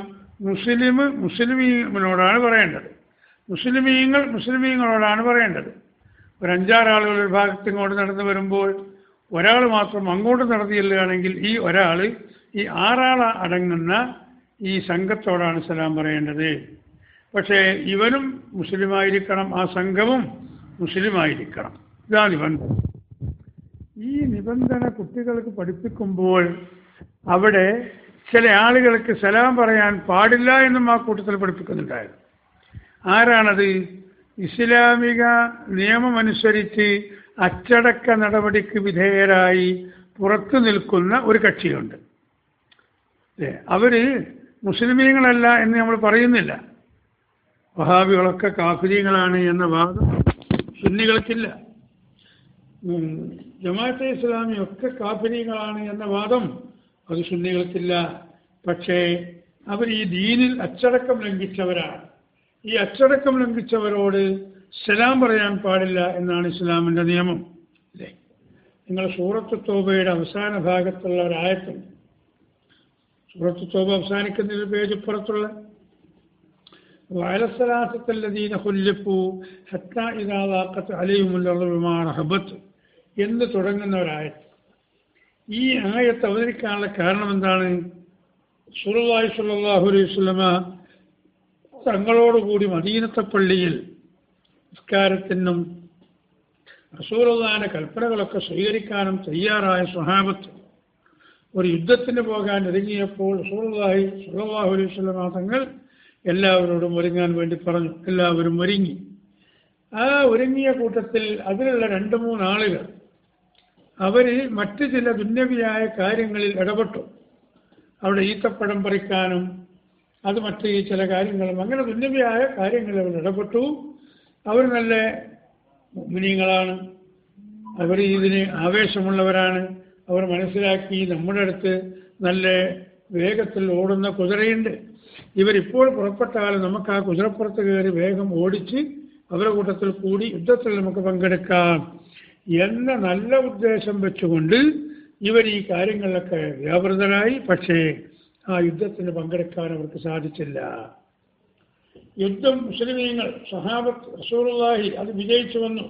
മുസ്ലിമീങ്ങളോടാണ് പറയേണ്ടത്. മുസ്ലിമീങ്ങളോടാണ് പറയേണ്ടത്. ഒരു 5-6 ആളുകൾ ഒരു ഭാഗത്ത് ഇങ്ങോട്ട് നടന്നു വരുമ്പോൾ ഒരാൾ മാത്രം അങ്ങോട്ട് നടന്നു ചെല്ലുകയാണെങ്കിൽ ഈ ഒരാൾ ഈ 6 ആൾ അടങ്ങുന്ന ഈ സംഘത്തോടാണ് സലാം പറയേണ്ടത്. പക്ഷേ ഇവനും മുസ്ലിമായിരിക്കണം, ആ സംഘവും മുസ്ലിമായിരിക്കണം. ഇതാ നിബന്ധന. ഈ നിബന്ധന കുട്ടികൾക്ക് പഠിപ്പിക്കുമ്പോൾ അവിടെ ചില ആളുകൾക്ക് സലാം പറയാൻ പാടില്ല എന്നും ആ കൂട്ടത്തിൽ പഠിപ്പിക്കുന്നുണ്ടായിരുന്നു. ആരാണത്? ഇസ്ലാമിക നിയമമനുസരിച്ച് അച്ചടക്ക നടപടിക്ക് വിധേയരായി പുറത്തു നിൽക്കുന്ന ഒരു കക്ഷിയുണ്ട്. അവര് മുസ്ലിമീങ്ങളല്ല എന്ന് നമ്മൾ പറയുന്നില്ല. വഹാബികളൊക്കെ കാഫിരീങ്ങളാണ് എന്ന വാദം സുന്നികൾക്കില്ല. ജമാഅത്തെ ഇസ്ലാമി ഒക്കെ കാഫിരീങ്ങളാണ് എന്ന വാദം അത് സുന്നികൾക്കില്ല. പക്ഷേ അവർ ഈ ദീനിൽ അച്ചടക്കം ലംഘിച്ചവരാണ്. ഈ അച്ചടക്കം ലംഘിച്ചവരോട് സലാം പറയാൻ പാടില്ല എന്നാണ് ഇസ്ലാമിൻ്റെ നിയമം. അല്ലേ? നിങ്ങൾ സൂറത്ത് തൗബയുടെ അവസാന ഭാഗത്തുള്ള ഒരായത്തുണ്ട്. സൂറത്ത് തൗബ അവസാനിക്കുന്ന പേജ് പുറത്തുള്ള വഅലസ്സലാസത്തല്ലദീന ഖുല്ലിഫൂ ഹത്താ ഇദാ ളാഖത് അലൈഹിമുൽ അർദു ബിമാ റഹബത് എന്ന് തുടങ്ങുന്ന ഒരായത്ത്. ഈ ആയത്ത് അവതരിക്കാനുള്ള കാരണം എന്താണ്? റസൂലുള്ളാഹി സ്വല്ലല്ലാഹു അലൈഹി വസല്ലമ തങ്ങളോടുകൂടി മദീനത്തെ പള്ളിയിൽ നിസ്കാരത്തിനും റസൂലുള്ളാഹിന്റെ കൽപ്പനകളൊക്കെ സ്വീകരിക്കാനും തയ്യാറായ സ്വഹാബത്ത് ഒരു യുദ്ധത്തിന് പോകാൻ ഒരുങ്ങിയപ്പോൾ റസൂലുള്ളാഹി സ്വല്ലല്ലാഹു അലൈഹി വസല്ലമ തങ്ങൾ എല്ലാവരോടും ഒരുങ്ങാൻ വേണ്ടി പറഞ്ഞു. എല്ലാവരും ഒരുങ്ങി. ആ ഒരുങ്ങിയ കൂട്ടത്തിൽ അതിലുള്ള 2-3 ആളുകൾ അവർ മറ്റ് ചില ദുന്യവിയായ കാര്യങ്ങളിൽ ഇടപെട്ടു. അവിടെ ഈത്തപ്പഴം പറിക്കാനും അത് മറ്റ് ചില കാര്യങ്ങളും അങ്ങനെ ദുന്യവിയായ കാര്യങ്ങളിൽ അവർ ഇടപെട്ടു. അവർ നല്ല മുഅ്മിനീങ്ങളാണ്, അവർ ഇതിന് ആവേശമുള്ളവരാണ്. അവർ മനസ്സിലാക്കി നമ്മുടെ അടുത്ത് നല്ല വേഗത്തിൽ ഓടുന്ന കുതിരയുണ്ട്, ഇവരിപ്പോൾ പുറപ്പെട്ടാലും നമുക്ക് ആ കുതിരപ്പുറത്ത് കയറി വേഗം ഓടിച്ച് അവരുടെ കൂട്ടത്തിൽ കൂടി യുദ്ധത്തിൽ നമുക്ക് പങ്കെടുക്കാം എന്ന നല്ല ഉദ്ദേശം വെച്ചുകൊണ്ട് ഇവർ ഈ കാര്യങ്ങളിലൊക്കെ വ്യാപൃതരായി. പക്ഷേ ആ യുദ്ധത്തിന് പങ്കെടുക്കാൻ അവർക്ക് സാധിച്ചില്ല. യുദ്ധം മുസ്ലിമീങ്ങൾ സഹാബത്ത് റസൂലുള്ളാഹി അത് വിജയിച്ചു വന്നു.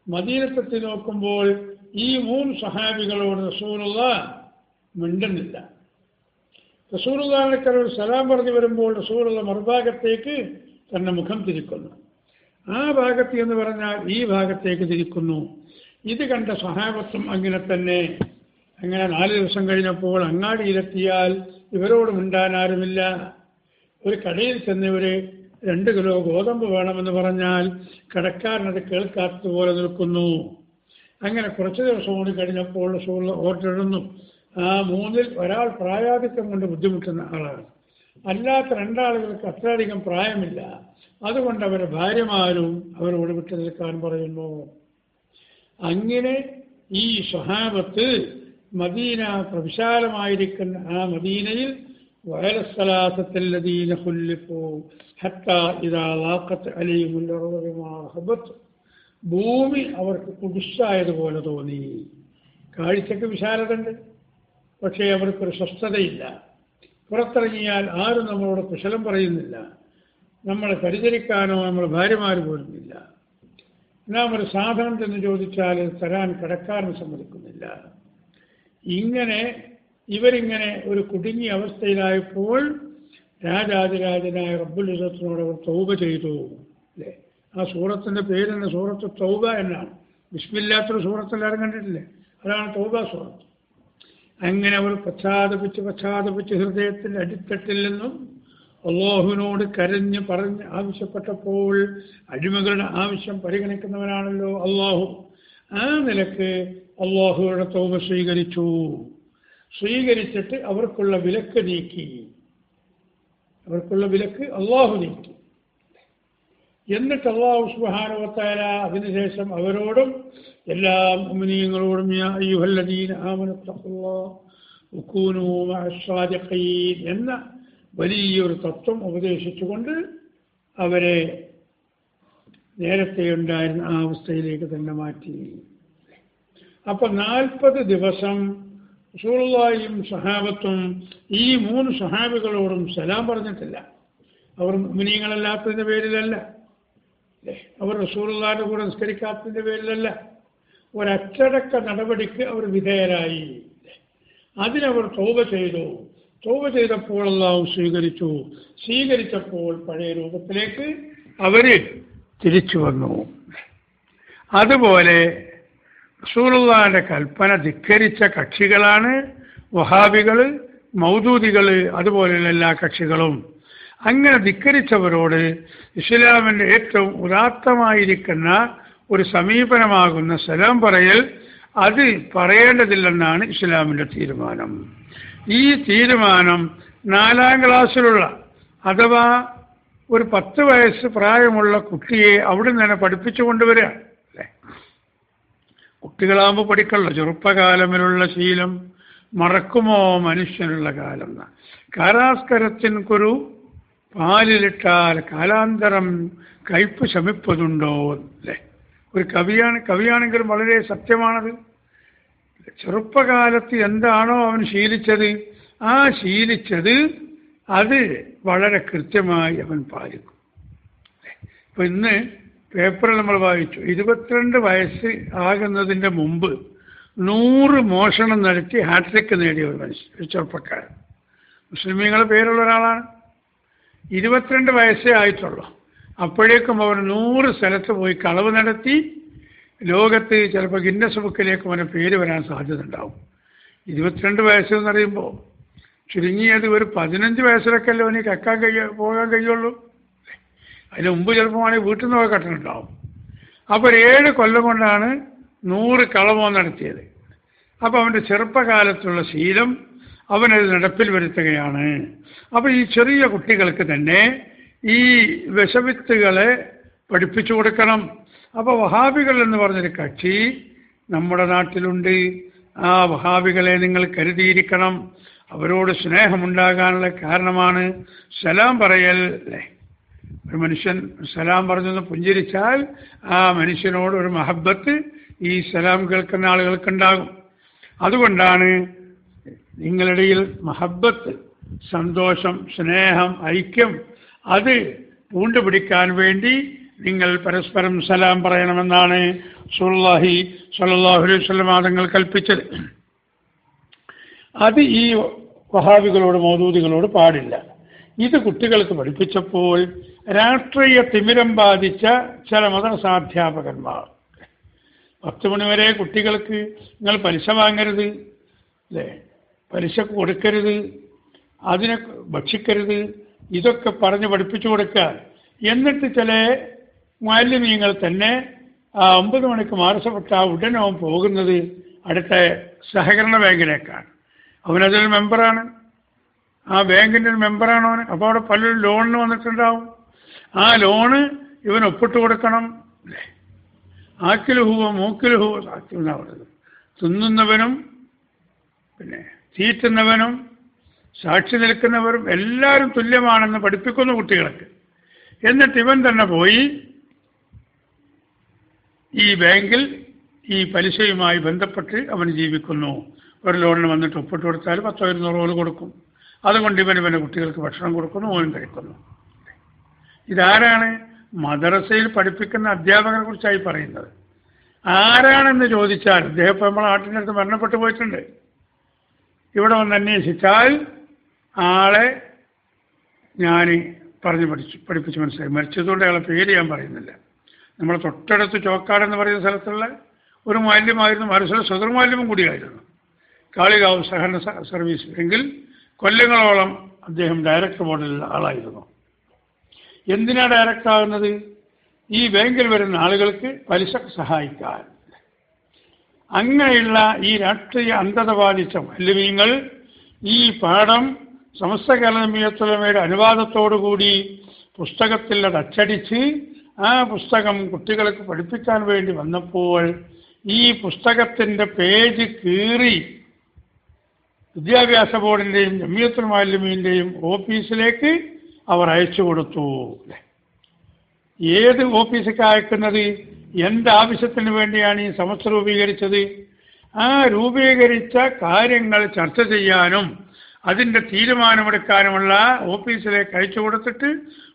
മദീനത്തെത്തി നോക്കുമ്പോൾ ഈ 3 സഹാബികളോട് റസൂലുള്ളാഹി മിണ്ടുന്നില്ല. റസൂലുള്ളാഹിക്ക് ഒരു സലാം പറഞ്ഞു വരുമ്പോൾ റസൂലുള്ള മറുഭാഗത്തേക്ക് തന്നെ മുഖം തിരിക്കുന്നു. ആ ഭാഗത്ത് എന്ന് പറഞ്ഞാൽ ഈ ഭാഗത്തേക്ക് തിരിക്കുന്നു. ഇത് കണ്ട സഹാബത്തും അങ്ങനെ തന്നെ. അങ്ങനെ 4 ദിവസം കഴിഞ്ഞപ്പോൾ അങ്ങാടിയിലെത്തിയാൽ ഇവരോട് മിണ്ടാൻ ആരുമില്ല. ഒരു കടയിൽ ചെന്നവർ 2 കിലോ ഗോതമ്പ് വേണമെന്ന് പറഞ്ഞാൽ കടക്കാരനത് കേൾക്കാത്തതുപോലെ നിൽക്കുന്നു. അങ്ങനെ കുറച്ച് ദിവസം കൂടി കഴിഞ്ഞപ്പോൾ റസൂലുള്ള ഓർഡർ ഇടുന്നു. ആ 3-ൽ ഒരാൾ പ്രായാധിക്യം കൊണ്ട് ബുദ്ധിമുട്ടുന്ന ആളാണ്. അല്ലാത്ത 2 ആളുകൾക്ക് അത്രയധികം പ്രായമില്ല. അതുകൊണ്ട് അവരുടെ ഭാര്യമാരും അവരോട് വിട്ടു നിൽക്കാൻ പറയുന്നു. അങ്ങനെ ഈ സ്വഹാബത്ത് മദീന വിശാലമായിരിക്കുന്ന ആ മദീനയിൽ വഅലസ്സലാസത്തല്ലദീന ഖുല്ലിഫൂ ഹത്താ ഇദാ ളാഖത് അലൈഹിമുൽ അർദു ബിമാ റഹബത് ഭൂമി അവർക്ക് കുടിശായതുപോലെ തോന്നി. കാഴ്ചക്ക് വിശാലതയുണ്ട്, പക്ഷേ അവർക്കൊരു സ്വസ്ഥതയില്ല. പുറത്തിറങ്ങിയാൽ ആരും നമ്മളോട് കുശലം പറയുന്നില്ല. നമ്മളെ പരിചരിക്കാനോ നമ്മൾ ഭാര്യമാർ പോലുമില്ല. നാം ഒരു സാധനം എന്ന് ചോദിച്ചാൽ തരാൻ കടക്കാരൻ സമ്മതിക്കുന്നില്ല. ഇങ്ങനെ ഇവരിങ്ങനെ ഒരു കുടുങ്ങിയ അവസ്ഥയിലായപ്പോൾ രാജാതിരാജനായ റബ്ബുൽ ഇസ്സത്തിനോട് അവർ തൗബ ചെയ്തു. അല്ലേ? ആ സൂറത്തിൻ്റെ പേര് തന്നെ സൂറത്ത് തൗബ എന്നാണ്. ബിസ്മില്ലാത്തൊരു സൂറത്ത് എല്ലാവരും കണ്ടിട്ടില്ലേ? അതാണ് തൗബ സൂറത്ത്. അങ്ങനെ അവർ പശ്ചാത്തപിച്ച് ഹൃദയത്തിൻ്റെ അടിത്തട്ടിൽ നിന്നും അള്ളാഹുവിനോട് കരഞ്ഞ് പറഞ്ഞ് ആവശ്യപ്പെട്ടപ്പോൾ അടിമകളുടെ ആവശ്യം പരിഗണിക്കുന്നവനാണല്ലോ അള്ളാഹു. ആ നിലക്ക് അള്ളാഹുവിടെ തൗബ സ്വീകരിച്ചിട്ട് അവർക്കുള്ള വിലക്ക് നീക്കി. അവർക്കുള്ള വിലക്ക് അള്ളാഹു നീക്കി. എന്നിട്ട് അള്ളാഹു സുബ്ഹാനഹു വ തആല അതിനുശേഷം അവരോടും എല്ലാ മുഅ്മിനീങ്ങളോടും യാ അയ്യുഹല്ലദീന ആമനു തഖുല്ലാഹ വകൂനൂ മഅസ്സാദിഖീൻ എന്ന വലിയൊരു തത്വം ഉപദേശിച്ചുകൊണ്ട് അവരെ നേരത്തെ ഉണ്ടായിരുന്ന ആ അവസ്ഥയിലേക്ക് തന്നെ മാറ്റി. അപ്പൊ 40 ദിവസം റസൂലുള്ളാഹിയും സഹാബത്തും ഈ 3 സഹാബികളോടും സലാം പറഞ്ഞിട്ടില്ല. അവർ മുഅ്മിനീങ്ങളല്ലാത്തതിന്റെ പേരിലല്ല, അവർ റസൂലുള്ളാഹിന്റെ കൂടെ നിസ്കരിക്കാത്തതിന്റെ പേരിലല്ല, ഒരച്ചടക്ക നടപടിക്ക് അവർ വിധേയരായി. അതിനവർ തൗബ ചെയ്തു. തൗബ ചെയ്തപ്പോൾ അല്ലാഹു സ്വീകരിച്ചപ്പോൾ പഴയ രൂപത്തിലേക്ക് അവര് തിരിച്ചു വന്നു. അതുപോലെ റസൂലുള്ളാഹിന്റെ കൽപ്പന ധിക്കരിച്ച കക്ഷികളാണ് വഹാബികൾ, മൗദൂദികൾ, അതുപോലെയുള്ള എല്ലാ കക്ഷികളും. അങ്ങനെ ധിക്കരിച്ചവരോട് ഇസ്ലാമിൻ്റെ ഏറ്റവും ഉദാത്തമായിരിക്കുന്ന ഒരു സമീപനമാകുന്ന സലാം പറയൽ അത് പറയേണ്ടതില്ലെന്നാണ് ഇസ്ലാമിൻ്റെ തീരുമാനം. ഈ തീരുമാനം 4ാം ക്ലാസ്സിലുള്ള അഥവാ ഒരു 10 വയസ്സ് പ്രായമുള്ള കുട്ടിയെ അവിടെ നിന്ന് തന്നെ പഠിപ്പിച്ചു കൊണ്ടുവരിക അല്ലേ. കുട്ടികളാകുമ്പോൾ പഠിക്കല്ലോ. ചെറുപ്പകാലമിലുള്ള ശീലം മറക്കുമോ മനുഷ്യനുള്ള കാലം. കാരാസ്കരത്തിൻകൊരു പാലിലിട്ടാൽ കാലാന്തരം കയ്പ് ശമിപ്പതുണ്ടോ അല്ലേ. ഒരു കവിയാണെങ്കിലും വളരെ സത്യമാണത്. ചെറുപ്പകാലത്ത് എന്താണോ അവൻ ശീലിച്ചത്, ആ ശീലിച്ചത് അത് വളരെ കൃത്യമായി അവൻ പാലിക്കും. ഇപ്പൊ ഇന്ന് പേപ്പറിൽ നമ്മൾ വായിച്ചു, 22 വയസ്സ് ആകുന്നതിൻ്റെ മുമ്പ് 100 മോഷണം നടത്തി ഹാട്രിക്ക് നേടിയ ഒരു ചെറുപ്പക്കാരൻ, മുസ്ലിമീങ്ങളുടെ പേരുള്ള ഒരാളാണ്. 22 വയസ്സേ ആയിട്ടുള്ളൂ. അപ്പോഴേക്കും അവർ 100 സ്ഥലത്ത് പോയി കളവ് നടത്തി ലോകത്ത് ചിലപ്പോൾ ഗിന്നസ് ബുക്കിലേക്ക് അവൻ്റെ പേര് വരാൻ സാധ്യത ഉണ്ടാവും. 22 വയസ്സെന്ന് പറയുമ്പോൾ ചുരുങ്ങിയത് ഒരു 15 വയസ്സിലൊക്കെ അല്ലേ അവന് പോകാൻ കഴിയുള്ളൂ. അതിന് മുമ്പ് ചിലപ്പോൾ വീട്ടിൽ നിന്നൊക്കെ കട്ടണുണ്ടാവും. അപ്പോൾ 7 കൊല്ലം കൊണ്ടാണ് 100 കളവോ നടത്തിയത്. അപ്പോൾ അവൻ്റെ ചെറുപ്പകാലത്തുള്ള ശീലം അവനത് നടപ്പിൽ വരുത്തുകയാണ്. അപ്പോൾ ഈ ചെറിയ കുട്ടികൾക്ക് തന്നെ ഈ വിഷവിത്തുകളെ പഠിപ്പിച്ചു കൊടുക്കണം. അപ്പോൾ വഹാബികൾ എന്ന് പറഞ്ഞൊരു കക്ഷി നമ്മുടെ നാട്ടിലുണ്ട്. ആ വഹാബികളെ നിങ്ങൾ കരുതിയിരിക്കണം. അവരോട് സ്നേഹമുണ്ടാകാനുള്ള കാരണമാണ് സലാം പറയൽ അല്ലേ. ഒരു മനുഷ്യൻ സലാം പറഞ്ഞൊന്ന് പുഞ്ചിരിച്ചാൽ ആ മനുഷ്യനോട് ഒരു മഹബത്ത് ഈ സലാം കേൾക്കുന്ന ആളുകൾക്കുണ്ടാകും. അതുകൊണ്ടാണ് നിങ്ങളിടയിൽ മഹബത്ത്, സന്തോഷം, സ്നേഹം, ഐക്യം അത് പൂണ്ടുപിടിക്കാൻ വേണ്ടി നിങ്ങൾ പരസ്പരം സലാം പറയണമെന്നാണ് റസൂലുള്ളാഹി സ്വല്ലല്ലാഹു അലൈഹി വസല്ലം തങ്ങൾ കൽപ്പിച്ചത്. അത് ഈ വഹാബികളോട് മൗദൂദികളോട് പാടില്ല. ഇത് കുട്ടികൾക്ക് പഠിപ്പിച്ചപ്പോൾ രാഷ്ട്രീയ തിമിരം ബാധിച്ച ചില മതസാധ്യാപകന്മാർ 10 മണി വരെ കുട്ടികൾക്ക് നിങ്ങൾ പലിശ വാങ്ങരുത് അല്ലേ, പലിശ കൊടുക്കരുത്, അതിനെ ഭക്ഷിക്കരുത്, ഇതൊക്കെ പറഞ്ഞ് പഠിപ്പിച്ചു കൊടുക്കുക. എന്നിട്ട് ചില മാലിന്യങ്ങൾ തന്നെ 9 മണിക്ക് മാർച്ചപ്പെട്ട ഉടനെ അവൻ പോകുന്നത് അടുത്ത സഹകരണ ബാങ്കിലേക്കാണ്. അവനതിൽ മെമ്പറാണ്, ആ ബാങ്കിൻ്റെ ഒരു മെമ്പറാണ് അവന്. അപ്പോൾ അവിടെ പലരും ലോണിന് വന്നിട്ടുണ്ടാവും. ആ ലോണ് ഇവൻ ഒപ്പിട്ട് കൊടുക്കണം അല്ലേ. ആക്കില് ഹൂവോ മൂക്കില് ഹൂവോ എന്നാ പറയുന്നത്. തിന്നുന്നവനും പിന്നെ തീറ്റുന്നവനും സാക്ഷി നിൽക്കുന്നവരും എല്ലാവരും തുല്യമാണെന്ന് പഠിപ്പിക്കുന്നു കുട്ടികൾക്ക്. എന്നിട്ട് ഇവൻ തന്നെ പോയി ഈ ബാങ്കിൽ ഈ പലിശയുമായി ബന്ധപ്പെട്ട് അവൻ ജീവിക്കുന്നു. ഒരു ലോണിന് വന്നിട്ട് ഒപ്പിട്ട് കൊടുത്താൽ 100-200 കൊടുക്കും. അതുകൊണ്ട് ഇവൻ്റെ കുട്ടികൾക്ക് ഭക്ഷണം കൊടുക്കുന്നു, ഓനും കഴിക്കുന്നു. ഇതാരാണ്? മദ്രസയിൽ പഠിപ്പിക്കുന്ന അധ്യാപകരെ കുറിച്ചായി പറയുന്നത്. ആരാണെന്ന് ചോദിച്ചാൽ അദ്ദേഹം ഇപ്പോൾ നമ്മുടെ നാട്ടിൻ്റെ അടുത്ത് മരണപ്പെട്ടു പോയിട്ടുണ്ട്. ഇവിടെ വന്ന് അന്വേഷിച്ചാൽ ആളെ ഞാൻ പഠിപ്പിച്ച് മനസ്സിലായി. മരിച്ചതുകൊണ്ട് അയാളെ പേര് ഞാൻ പറയുന്നില്ല. നമ്മൾ തൊട്ടടുത്ത് ചോക്കാടെന്ന് പറയുന്ന സ്ഥലത്തുള്ള ഒരു മാലിന്യമായിരുന്നു, മറുസിൽ സദർ മാലിന്യം കൂടിയായിരുന്നു കാളികാവ് സഹകരണ സർവീസ്. എങ്കിൽ കൊല്ലങ്ങളോളം അദ്ദേഹം ഡയറക്ടർ ബോർഡിലുള്ള ആളായിരുന്നു. എന്തിനാ ഡയറക്ടർ ആകുന്നത്? ഈ ബാങ്കിൽ വരുന്ന ആളുകൾക്ക് പലിശ സഹായിക്കാൻ. അങ്ങനെയുള്ള ഈ രാഷ്ട്രീയ അന്ധത ബാധിച്ച മൗലവികൾ ഈ പാഠം സമസ്ത കേരള ജമിയത്തുലമയുടെ അനുവാദത്തോടുകൂടി പുസ്തകത്തിൽ അത് അച്ചടിച്ച് ആ പുസ്തകം കുട്ടികൾക്ക് പഠിപ്പിക്കാൻ വേണ്ടി വന്നപ്പോൾ ഈ പുസ്തകത്തിൻ്റെ പേജ് കീറി വിദ്യാഭ്യാസ ബോർഡിൻ്റെയും ജമിയത്തുൽ മുഅല്ലിമീൻ്റെയും ഓഫീസിലേക്ക് അവർ അയച്ചു കൊടുത്തു. ഏത് ഓഫീസിലേക്ക് അയക്കുന്നത്? എന്താവശ്യത്തിന് വേണ്ടിയാണ് ഈ സമസ്ത രൂപീകരിച്ചത്? ആ രൂപീകരിച്ച കാര്യങ്ങൾ ചർച്ച ചെയ്യാനും അതിൻ്റെ തീരുമാനമെടുക്കാനുമുള്ള ഓഫീസിലേക്ക് അയച്ചു കൊടുത്തിട്ട്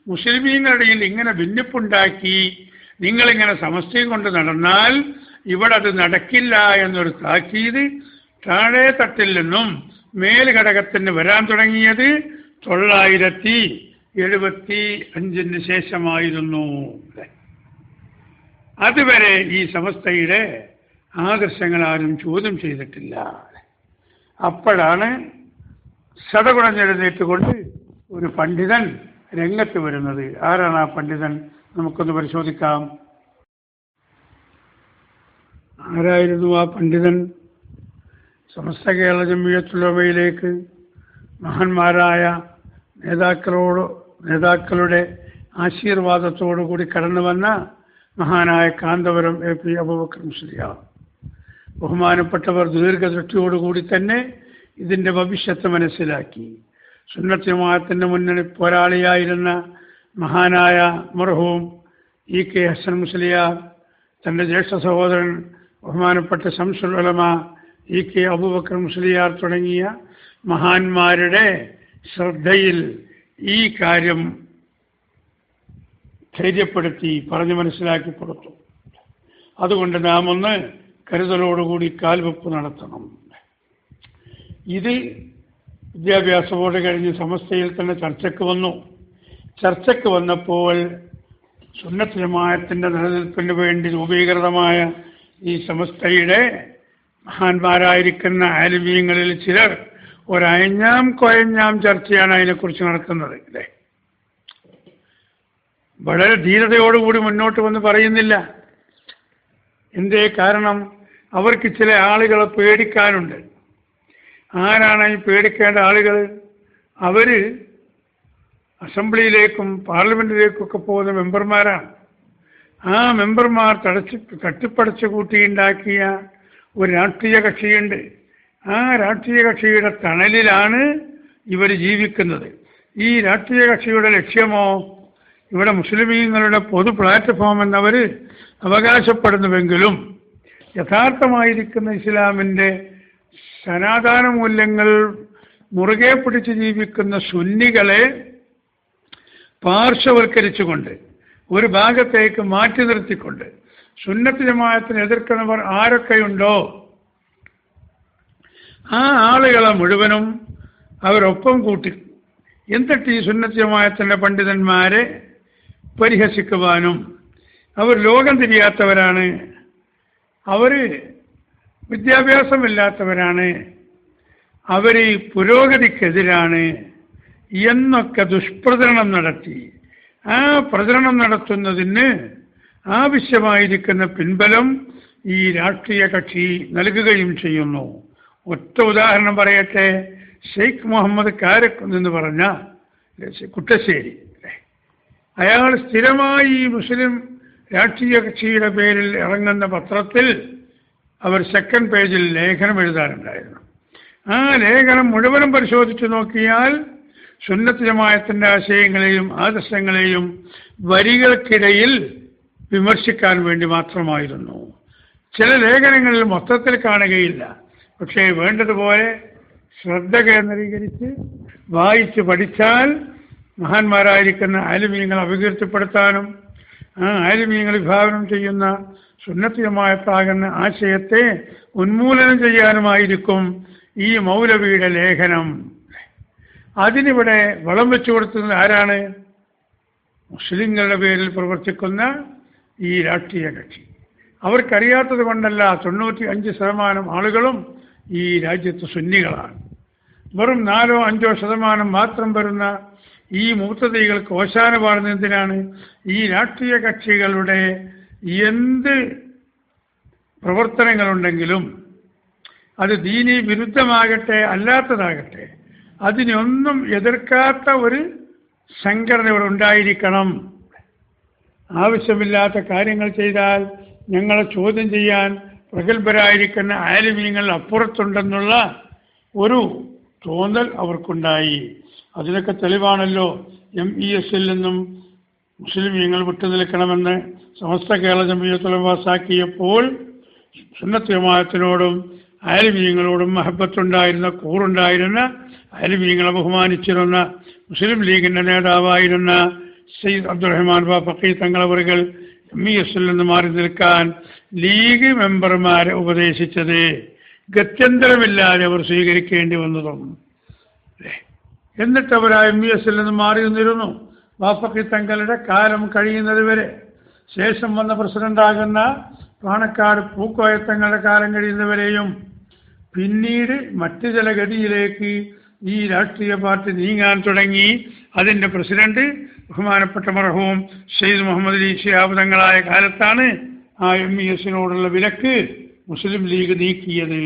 മുസ്ലിമീങ്ങളുടെ ഇങ്ങനെ ഭിന്നിപ്പുണ്ടാക്കി നിങ്ങളിങ്ങനെ സമസ്തയും കൊണ്ട് നടന്നാൽ ഇവിടെ അത് നടക്കില്ല എന്നൊരു താക്കീത് താഴെ തട്ടിൽ നിന്നും മേൽഘടകത്തിന് വരാൻ തുടങ്ങിയത് 975 ശേഷമായിരുന്നു. അതുവരെ ഈ സമസ്തയുടെ ആദർശങ്ങൾ ആരും ചോദ്യം ചെയ്തിട്ടില്ല. അപ്പോഴാണ് സടകുടഞ്ഞെഴുന്നേറ്റുകൊണ്ട് ഒരു പണ്ഡിതൻ രംഗത്ത് വരുന്നത്. ആരാണ് ആ പണ്ഡിതൻ? നമുക്കൊന്ന് പരിശോധിക്കാം. ആരായിരുന്നു ആ പണ്ഡിതൻ? സമസ്ത കേരള ജമിയത്തുലമയിലേക്ക് മഹാന്മാരായ നേതാക്കളുടെ ആശീർവാദത്തോടുകൂടി കടന്നു വന്ന മഹാനായ കാന്തപുരം എ പി അബൂബക്കർ മുസ്ലിയാർ. ബഹുമാനപ്പെട്ടവർ ദീർഘദൃഷ്ടിയോടുകൂടി തന്നെ ഇതിൻ്റെ ഭവിഷ്യത്ത് മനസ്സിലാക്കി. സുന്നത്ത് ജമാഅത്തിൻ്റെ മുന്നണി പോരാളിയായിരുന്ന മഹാനായ മർഹൂം ഇ കെ ഹസൻ മുസ്ലിയാർ, തൻ്റെ ജ്യേഷ്ഠ സഹോദരൻ ബഹുമാനപ്പെട്ട ശംസുൽ ഉലമ ഇ കെ അബൂബക്കർ മുസ്ലിയാർ തുടങ്ങിയ മഹാന്മാരുടെ ശ്രദ്ധയിൽ ഈ കാര്യം ധൈര്യപ്പെടുത്തി പറഞ്ഞു മനസ്സിലാക്കി കൊടുത്തു. അതുകൊണ്ട് നാം ഒന്ന് കരുതലോടുകൂടി കാൽവെപ്പ് നടത്തണം. ഇത് വിദ്യാഭ്യാസ ബോർഡ് കഴിഞ്ഞ് സമസ്തയിൽ തന്നെ ചർച്ചയ്ക്ക് വന്നപ്പോൾ സുന്നത്ത് ജമാഅത്തിൻ്റെ നിലനിൽപ്പിന് വേണ്ടി രൂപീകൃതമായ ഈ സമസ്തയുടെ മഹാന്മാരായിരിക്കുന്ന ആലിമീങ്ങളിൽ ചിലർ ഒരയഞ്ഞാം കൊയഞ്ഞാം ചർച്ചയാണ് അതിനെക്കുറിച്ച് നടത്തുന്നത്. അല്ലേ, വളരെ ധീരതയോടുകൂടി മുന്നോട്ട് വന്ന് പറയുന്നില്ല. എന്തേ കാരണം? അവർക്ക് ചില ആളുകളെ പേടിക്കാനുണ്ട്. ആരാണ് ഈ പേടിക്കേണ്ട ആളുകൾ? അവർ അസംബ്ലിയിലേക്കും പാർലമെൻറ്റിലേക്കൊക്കെ പോകുന്ന മെമ്പർമാരാണ്. ആ മെമ്പർമാർ തട്ടിപ്പടച്ച് കൂട്ടിയുണ്ടാക്കിയ ഒരു രാഷ്ട്രീയ കക്ഷിയുണ്ട്. ആ രാഷ്ട്രീയ കക്ഷിയുടെ തണലിലാണ് ഇവർ ജീവിക്കുന്നത്. ഈ രാഷ്ട്രീയ കക്ഷിയുടെ ലക്ഷ്യമോ ഇവിടെ മുസ്ലിമീങ്ങളുടെ പൊതു പ്ലാറ്റ്ഫോം എന്നവർ അവകാശപ്പെടുന്നുവെങ്കിലും യഥാർത്ഥമായിരിക്കുന്ന ഇസ്ലാമിൻ്റെ സനാതന മൂല്യങ്ങൾ മുറുകെ പിടിച്ച് ജീവിക്കുന്ന സുന്നികളെ പാർശ്വവൽക്കരിച്ചുകൊണ്ട് ഒരു ഭാഗത്തേക്ക് മാറ്റി നിർത്തിക്കൊണ്ട് സുന്നത്ത് ജമാഅത്തിനെ എതിർക്കുന്നവർ ആരൊക്കെയുണ്ടോ ആ ആളുകളെ മുഴുവനും അവരൊപ്പം കൂട്ടി എന്നിട്ട് ഈ സുന്നത്ത് ജമാഅത്തിൻ്റെ പണ്ഡിതന്മാരെ പരിഹസിക്കുവാനും അവർ ലോകം തിരിയാത്തവരാണ്, അവർ വിദ്യാഭ്യാസമില്ലാത്തവരാണ്, അവർ പുരോഗതിക്കെതിരാണ് എന്നൊക്കെ ദുഷ്പ്രചരണം നടത്തി ആ പ്രചരണം നടത്തുന്നതിന് ആവശ്യമായിരിക്കുന്ന പിൻബലം ഈ രാഷ്ട്രീയ കക്ഷി നൽകുകയും ചെയ്യുന്നു. ഒറ്റ ഉദാഹരണം പറയട്ടെ. ഷെയ്ഖ് മുഹമ്മദ് കാരക്കുന്ന് എന്ന് പറഞ്ഞ കുട്ടശ്ശേരി, അയാൾ സ്ഥിരമായി ഈ മുസ്ലിം രാഷ്ട്രീയ കക്ഷിയുടെ പേരിൽ ഇറങ്ങുന്ന പത്രത്തിൽ അവർ സെക്കൻഡ് പേജിൽ ലേഖനം എഴുതാറുണ്ടായിരുന്നു. ആ ലേഖനം മുഴുവനും പരിശോധിച്ചു നോക്കിയാൽ സുന്നത്ത് ജമാഅത്തിൻ്റെ ആശയങ്ങളെയും ആദർശങ്ങളെയും വരികൾക്കിടയിൽ വിമർശിക്കാൻ വേണ്ടി മാത്രമായിരുന്നു. ചില ലേഖനങ്ങളിൽ മൊത്തത്തിൽ കാണുകയില്ല. പക്ഷേ വേണ്ടതുപോലെ ശ്രദ്ധ കേന്ദ്രീകരിച്ച് വായിച്ച് പഠിച്ചാൽ മഹാന്മാരായിരിക്കുന്ന ആലിമീങ്ങൾ അപകീർത്തിപ്പെടുത്താനും ആ ആലിമീങ്ങൾ വിഭാവനം ചെയ്യുന്ന സുന്നത്ത് ജമാഅത്താകുന്ന ആശയത്തെ ഉന്മൂലനം ചെയ്യാനുമായിരിക്കും ഈ മൗലവിയുടെ ലേഖനം. അതിനിവിടെ വളം വെച്ചു കൊടുക്കുന്നത് ആരാണ്? മുസ്ലിങ്ങളുടെ പേരിൽ പ്രവർത്തിക്കുന്ന ഈ രാഷ്ട്രീയ കക്ഷി. അവർക്കറിയാത്തത് കൊണ്ടല്ല. 95% ആളുകളും ഈ രാജ്യത്ത് സുന്നികളാണ്. വെറും 4-5% മാത്രം വരുന്ന ഈ മുബ്തദികൾക്ക് ഓശാന പാടുന്നതിനാണ് ഈ രാഷ്ട്രീയ കക്ഷികളുടെ എന്ത് പ്രവർത്തനങ്ങളുണ്ടെങ്കിലും അത് ദീനീ വിരുദ്ധമാകട്ടെ അല്ലാത്തതാകട്ടെ അതിനൊന്നും എതിർക്കാത്ത ഒരു സംഘടന ഇവിടെ ഉണ്ടായിരിക്കണം. ആവശ്യമില്ലാത്ത കാര്യങ്ങൾ ചെയ്താൽ ഞങ്ങളെ ചോദ്യം ചെയ്യാൻ പ്രഗത്ഭരായിരിക്കുന്ന ആലിമീങ്ങൾ അപ്പുറത്തുണ്ടെന്നുള്ള ഒരു തോന്നൽ അവർക്കുണ്ടായി. അതിനൊക്കെ തെളിവാണല്ലോ MES-ൽ നിന്നും മുസ്ലിമീങ്ങൾ വിട്ടുനിൽക്കണമെന്ന് സമസ്ത കേരള ജംഇയ്യത്തുൽ ഉലമ പാസാക്കിയപ്പോൾ സുന്നത്ത് ജമാഅത്തിനോടും ആലിമീങ്ങളോടും മഹബത്തുണ്ടായിരുന്ന കൂറുണ്ടായിരുന്ന ആലിമീങ്ങളെ ബഹുമാനിച്ചിരുന്ന മുസ്ലിം ലീഗിൻ്റെ നേതാവായിരുന്ന സയ്യിദ് അബ്ദുറഹ്മാൻ ഫഖീ തങ്ങളവറുകൾ MES-ൽ നിന്ന് മാറി നിൽക്കാൻ ലീഗ് മെമ്പർമാരെ ഉപദേശിച്ചത് ഗത്യന്തരമില്ലാതെ അവർ സ്വീകരിക്കേണ്ടി വന്നതും. എന്നിട്ട് അവർ ആ MES-ൽ നിന്ന് മാറി നിന്നിരുന്നു ഫഖീ തങ്ങളുടെ കാലം കഴിയുന്നത് വരെ. ശേഷം വന്ന പ്രസിഡന്റാകുന്ന പാണക്കാട് പൂക്കോയത്തങ്ങളുടെ കാലം കഴിയുന്നവരെയും പിന്നീട് മറ്റു ചില ഗതിയിലേക്ക് ഈ രാഷ്ട്രീയ പാർട്ടി നീങ്ങാൻ തുടങ്ങി. അതിൻ്റെ പ്രസിഡന്റ് ബഹുമാനപ്പെട്ട മർഹൂം സയ്യിദ് മുഹമ്മദ് അലി ശിഹാബ് തങ്ങളായ കാലത്താണ് ആ MES-നോടുള്ള വിലക്ക് മുസ്ലിം ലീഗ് നീക്കിയത്.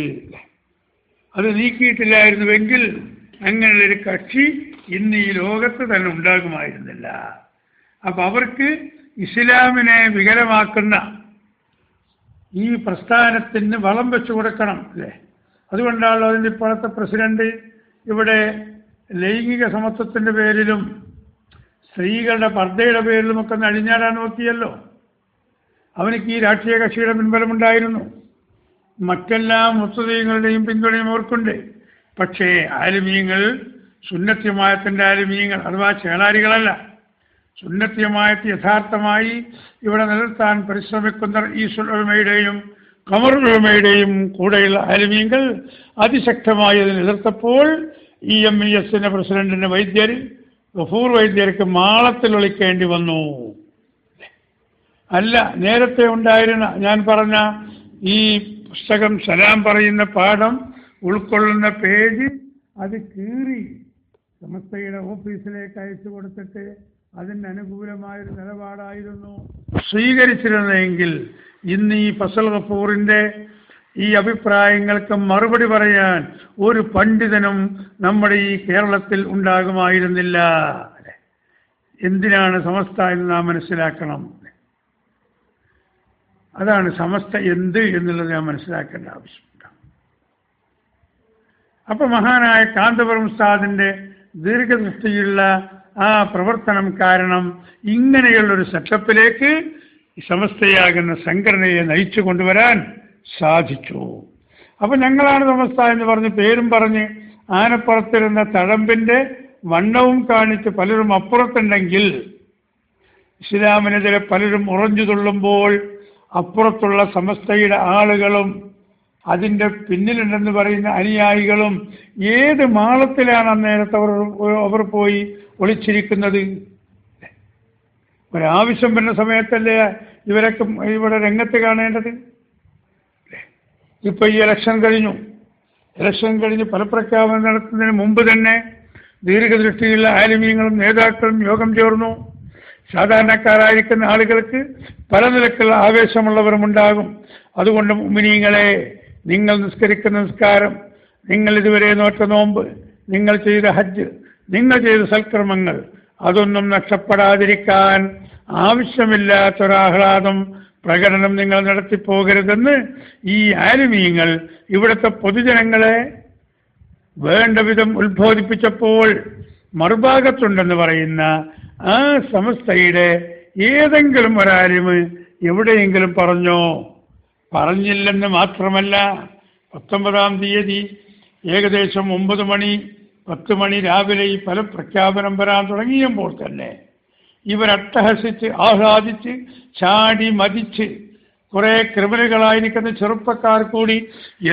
അത് നീക്കിയിട്ടില്ലായിരുന്നുവെങ്കിൽ അങ്ങനെയുള്ളൊരു കക്ഷി ഇന്ന് ഈ ലോകത്ത് തന്നെ ഉണ്ടാകുമായിരുന്നില്ല. അപ്പം അവർക്ക് ഇസ്ലാമിനെ വികലമാക്കുന്ന ഈ പ്രസ്ഥാനത്തിന് വളം വെച്ചു കൊടുക്കണം അല്ലേ? അതുകൊണ്ടാണല്ലോ അതിൻ്റെ ഇപ്പോഴത്തെ പ്രസിഡന്റ് ഇവിടെ ലൈംഗിക സമത്വത്തിൻ്റെ പേരിലും സ്ത്രീകളുടെ പർദ്ദയുടെ പേരിലുമൊക്കെ അഴിഞ്ഞാടാൻ നോക്കിയല്ലോ. അവനിക്ക് ഈ രാഷ്ട്രീയ കക്ഷിയുടെ പിൻബലമുണ്ടായിരുന്നു. മറ്റെല്ലാ മുസ്ലിങ്ങളുടെയും പിന്തുണയും അവർക്കുണ്ട്. പക്ഷേ ആലിമീങ്ങൾ സുന്നത്ത് ജമാഅത്തിൻ്റെ ആലിമീങ്ങൾ അഥവാ ചേളാരികളല്ല. സുന്നത്ത് ജമാഅത്ത് യഥാർത്ഥമായി ഇവിടെ നിലനിർത്താൻ പരിശ്രമിക്കുന്ന ഈസുൽ ഉലമയുടെയും ഖമറുൽ ഉലമയുടെയും കൂടെയുള്ള ആലിമീങ്ങൾ അതിശക്തമായി അതിനെ എതിർത്തപ്പോൾ ഈ MES-ന്റെ പ്രസിഡന്റിന്റെ വൈദ്യർ ഗഫൂർ വൈദ്യർക്ക് മാളത്തിൽ ഒളിക്കേണ്ടി വന്നു. അല്ല, നേരത്തെ ഉണ്ടായിരുന്ന ഞാൻ പറഞ്ഞ ഈ പുസ്തകം സലാം പറയുന്ന പാഠം ഉൾക്കൊള്ളുന്ന പേജ് അത് കീറി സമസ്തയുടെ ഓഫീസിലേക്ക് അയച്ചു കൊടുത്തിട്ട് അതിന് അനുകൂലമായൊരു നിലപാടായിരുന്നു സ്വീകരിച്ചിരുന്നതെങ്കിൽ ഇന്ന് ഈ ഫസൽ ഗഫൂറിൻ്റെ ഈ അഭിപ്രായങ്ങൾക്ക് മറുപടി പറയാൻ ഒരു പണ്ഡിതനും നമ്മുടെ ഈ കേരളത്തിൽ ഉണ്ടാകുമായിരുന്നില്ല. എന്തിനാണ് സമസ്ത എന്ന് നാം മനസ്സിലാക്കണം. അതാണ് സമസ്ത എന്ത് എന്നുള്ളത് നാം മനസ്സിലാക്കേണ്ട ആവശ്യമുണ്ട്. അപ്പൊ മഹാനായ കാന്തപുരം ഉസ്താദിന്റെ ദീർഘദൃഷ്ടിയുള്ള ആ പ്രവർത്തനം കാരണം ഇങ്ങനെയുള്ളൊരു സെറ്റപ്പിലേക്ക് സമസ്തയാകുന്ന സംഘടനയെ നയിച്ചു കൊണ്ടുവരാൻ സാധിച്ചു. അപ്പൊ ഞങ്ങളാണ് സമസ്ത എന്ന് പറഞ്ഞ് പേരും പറഞ്ഞ് ആനപ്പുറത്തിരുന്ന തഴമ്പിന്റെ വണ്ണവും കാണിച്ച് പലരും അപ്പുറത്തുണ്ടെങ്കിൽ ഇസ്ലാമിനെതിരെ പലരും ഉറഞ്ഞു തുള്ളുമ്പോൾ അപ്പുറത്തുള്ള സമസ്തയുടെ ആളുകളും അതിൻ്റെ പിന്നിലുണ്ടെന്ന് പറയുന്ന അനുയായികളും ഏത് മാളത്തിലാണ് അന്നേരത്തെ അവർ പോയി ഒളിച്ചിരിക്കുന്നത്? ഒരാവശ്യം വരുന്ന സമയത്തല്ലേ ഇവരൊക്കെ ഇവിടെ രംഗത്ത് കാണേണ്ടത്? ഇപ്പൊ ഈ ഇലക്ഷൻ കഴിഞ്ഞ് ഫലപ്രഖ്യാപനം നടത്തുന്നതിന് മുമ്പ് തന്നെ ദീർഘദൃഷ്ടിയുള്ള ആലിമീങ്ങളും നേതാക്കളും യോഗം ചേർന്നു. സാധാരണക്കാരായിരിക്കുന്ന ആളുകൾക്ക് പല നിലക്കുള്ള ആവേശമുള്ളവരുമുണ്ടാകും. അതുകൊണ്ട് മുഅ്മിനീങ്ങളെ, നിങ്ങൾ നിസ്കരിക്കുന്ന നിസ്കാരം, നിങ്ങൾ ഇതുവരെ നോറ്റ നോമ്പ്, നിങ്ങൾ ചെയ്ത ഹജ്ജ്, നിങ്ങൾ ചെയ്ത സൽക്കർമ്മങ്ങൾ അതൊന്നും നഷ്ടപ്പെടാതിരിക്കാൻ ആവശ്യമില്ലാത്തൊരാഹ്ലാദം പ്രകടനം നിങ്ങൾ നടത്തിപ്പോകരുതെന്ന് ഈ ആലിമീങ്ങൾ ഇവിടുത്തെ പൊതുജനങ്ങളെ വേണ്ട വിധം ഉത്ബോധിപ്പിച്ചപ്പോൾ മറുഭാഗത്തുണ്ടെന്ന് പറയുന്ന ആ സമസ്തയുടെ ഏതെങ്കിലും ഒരാലിമ് എവിടെയെങ്കിലും പറഞ്ഞോ? പറഞ്ഞില്ലെന്ന് മാത്രമല്ല, 19-ാം തീയതി ഏകദേശം 9 മണി 10 മണി രാവിലെ ഈ ഫലപ്രഖ്യാപനം വരാൻ തുടങ്ങിയപ്പോൾ തന്നെ ഇവരട്ടഹസിച്ച് ആഹ്ലാദിച്ച് ചാടി മതിച്ച് കുറെ ക്രിമിനലുകളായിരിക്കുന്ന ചെറുപ്പക്കാർ കൂടി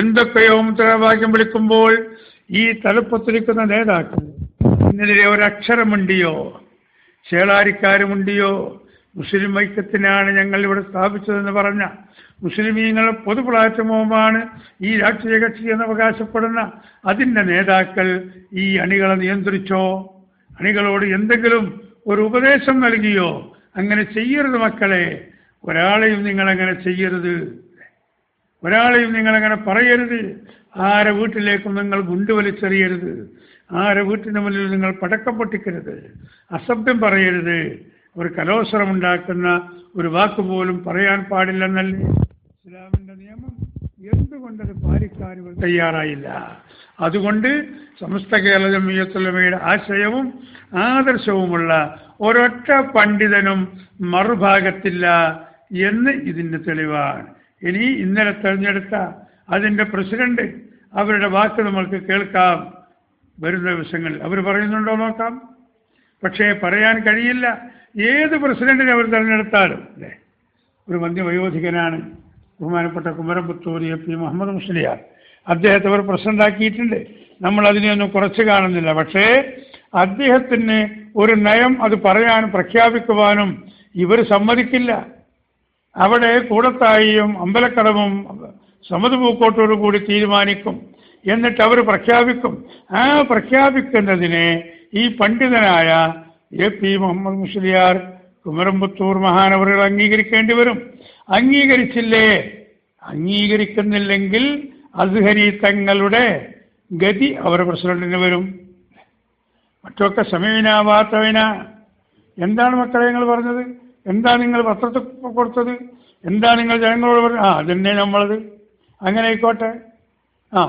എന്തൊക്കെയോ മുദ്രാവാക്യം വിളിക്കുമ്പോൾ ഈ തലപ്പത്തിരിക്കുന്ന നേതാക്കൾ ഇതിനെതിരെ ഒരക്ഷരമുണ്ടിയോ? ചേളാരിക്കാരുമുണ്ടിയോ? മുസ്ലിം ഐക്യത്തിനാണ് ഞങ്ങൾ ഇവിടെ സ്ഥാപിച്ചതെന്ന് പറഞ്ഞ മുസ്ലിമീങ്ങളുടെ പൊതു പ്ലാറ്റ്ഫോമാണ് ഈ രാഷ്ട്രീയ കക്ഷി എന്ന് അവകാശപ്പെടുന്ന അതിൻ്റെ നേതാക്കൾ ഈ അണികളെ നിയന്ത്രിച്ചോ? അണികളോട് എന്തെങ്കിലും ഒരു ഉപദേശം നൽകിയോ? അങ്ങനെ ചെയ്യരുത് മക്കളെ, ഒരാളെയും നിങ്ങളങ്ങനെ ചെയ്യരുത്, ഒരാളെയും നിങ്ങളങ്ങനെ പറയരുത്. ആരെ വീട്ടിലേക്കും നിങ്ങൾ ഗുണ്ട് വലിച്ചെറിയരുത്, ആരെ വീട്ടിന് മുന്നിൽ നിങ്ങൾ പടക്കം പൊട്ടിക്കരുത്, അസഭ്യം പറയരുത്, ഒരു കലോത്സവമുണ്ടാക്കുന്ന ഒരു വാക്ക് പോലും പറയാൻ പാടില്ലെന്നല്ലേ ഇസ്ലാമിൻ്റെ നിയമം. എന്തുകൊണ്ടത് പാലിക്കാൻ ഇവർ തയ്യാറായില്ല? അതുകൊണ്ട് സമസ്ത കേരള ജംഇയ്യത്തുൽ ഉലമയുടെ ആശയവും ആദർശവുമുള്ള ഒരൊറ്റ പണ്ഡിതനും മറുഭാഗത്തില്ല എന്ന് ഇതിൻ്റെ തെളിവാണ്. ഇനി ഇന്നലെ തെരഞ്ഞെടുത്ത അതിൻ്റെ പ്രസിഡന്റ് അവരുടെ വാക്ക് നമ്മൾക്ക് കേൾക്കാം വരുന്ന ദിവസങ്ങളിൽ. അവർ പറയുന്നുണ്ടോ നോക്കാം. പക്ഷേ പറയാൻ കഴിയില്ല. ഏത് പ്രസിഡന്റിനെ അവർ തിരഞ്ഞെടുത്താലും അല്ലേ, ഒരു മധ്യവയോധികനാണ് ബഹുമാനപ്പെട്ട കുമരംപുത്തൂർ പി മുഹമ്മദ് മുസ്ലിയാർ, അദ്ദേഹത്തെ അവർ പ്രസിഡന്റാക്കിയിട്ടുണ്ട്. നമ്മൾ അതിനെയൊന്നും കുറച്ച് കാണുന്നില്ല. പക്ഷേ അദ്ദേഹത്തിന് ഒരു നയം അത് പറയാൻ പ്രഖ്യാപിക്കുവാനും ഇവർ സമ്മതിക്കില്ല. അവിടെ കൂടത്തായിയും അമ്പലക്കടവും സമത് പൂക്കോട്ടോടു കൂടി തീരുമാനിക്കും, എന്നിട്ട് അവർ പ്രഖ്യാപിക്കും. ആ പ്രഖ്യാപിക്കുന്നതിനെ ഈ പണ്ഡിതനായ പി മുഹമ്മദ് മുസ്ലിയാർ കുമരംപുത്തൂർ മഹാനവറുകൾ അംഗീകരിക്കേണ്ടി വരും. അംഗീകരിക്കുന്നില്ലെങ്കിൽ അസ്ഹരി തങ്ങളുടെ ഗതി അവർ പ്രസിഡന്റിന് വരും. മറ്റൊക്കെ സമയനാവാത്തവന. എന്താണ് മക്കളെ നിങ്ങൾ പറഞ്ഞത്? എന്താ നിങ്ങൾ പത്രത്തിൽ കൊടുത്തത്? എന്താ നിങ്ങൾ ജനങ്ങളോട് പറഞ്ഞത്? അതന്നെ നമ്മളത് അങ്ങനെ ആയിക്കോട്ടെ,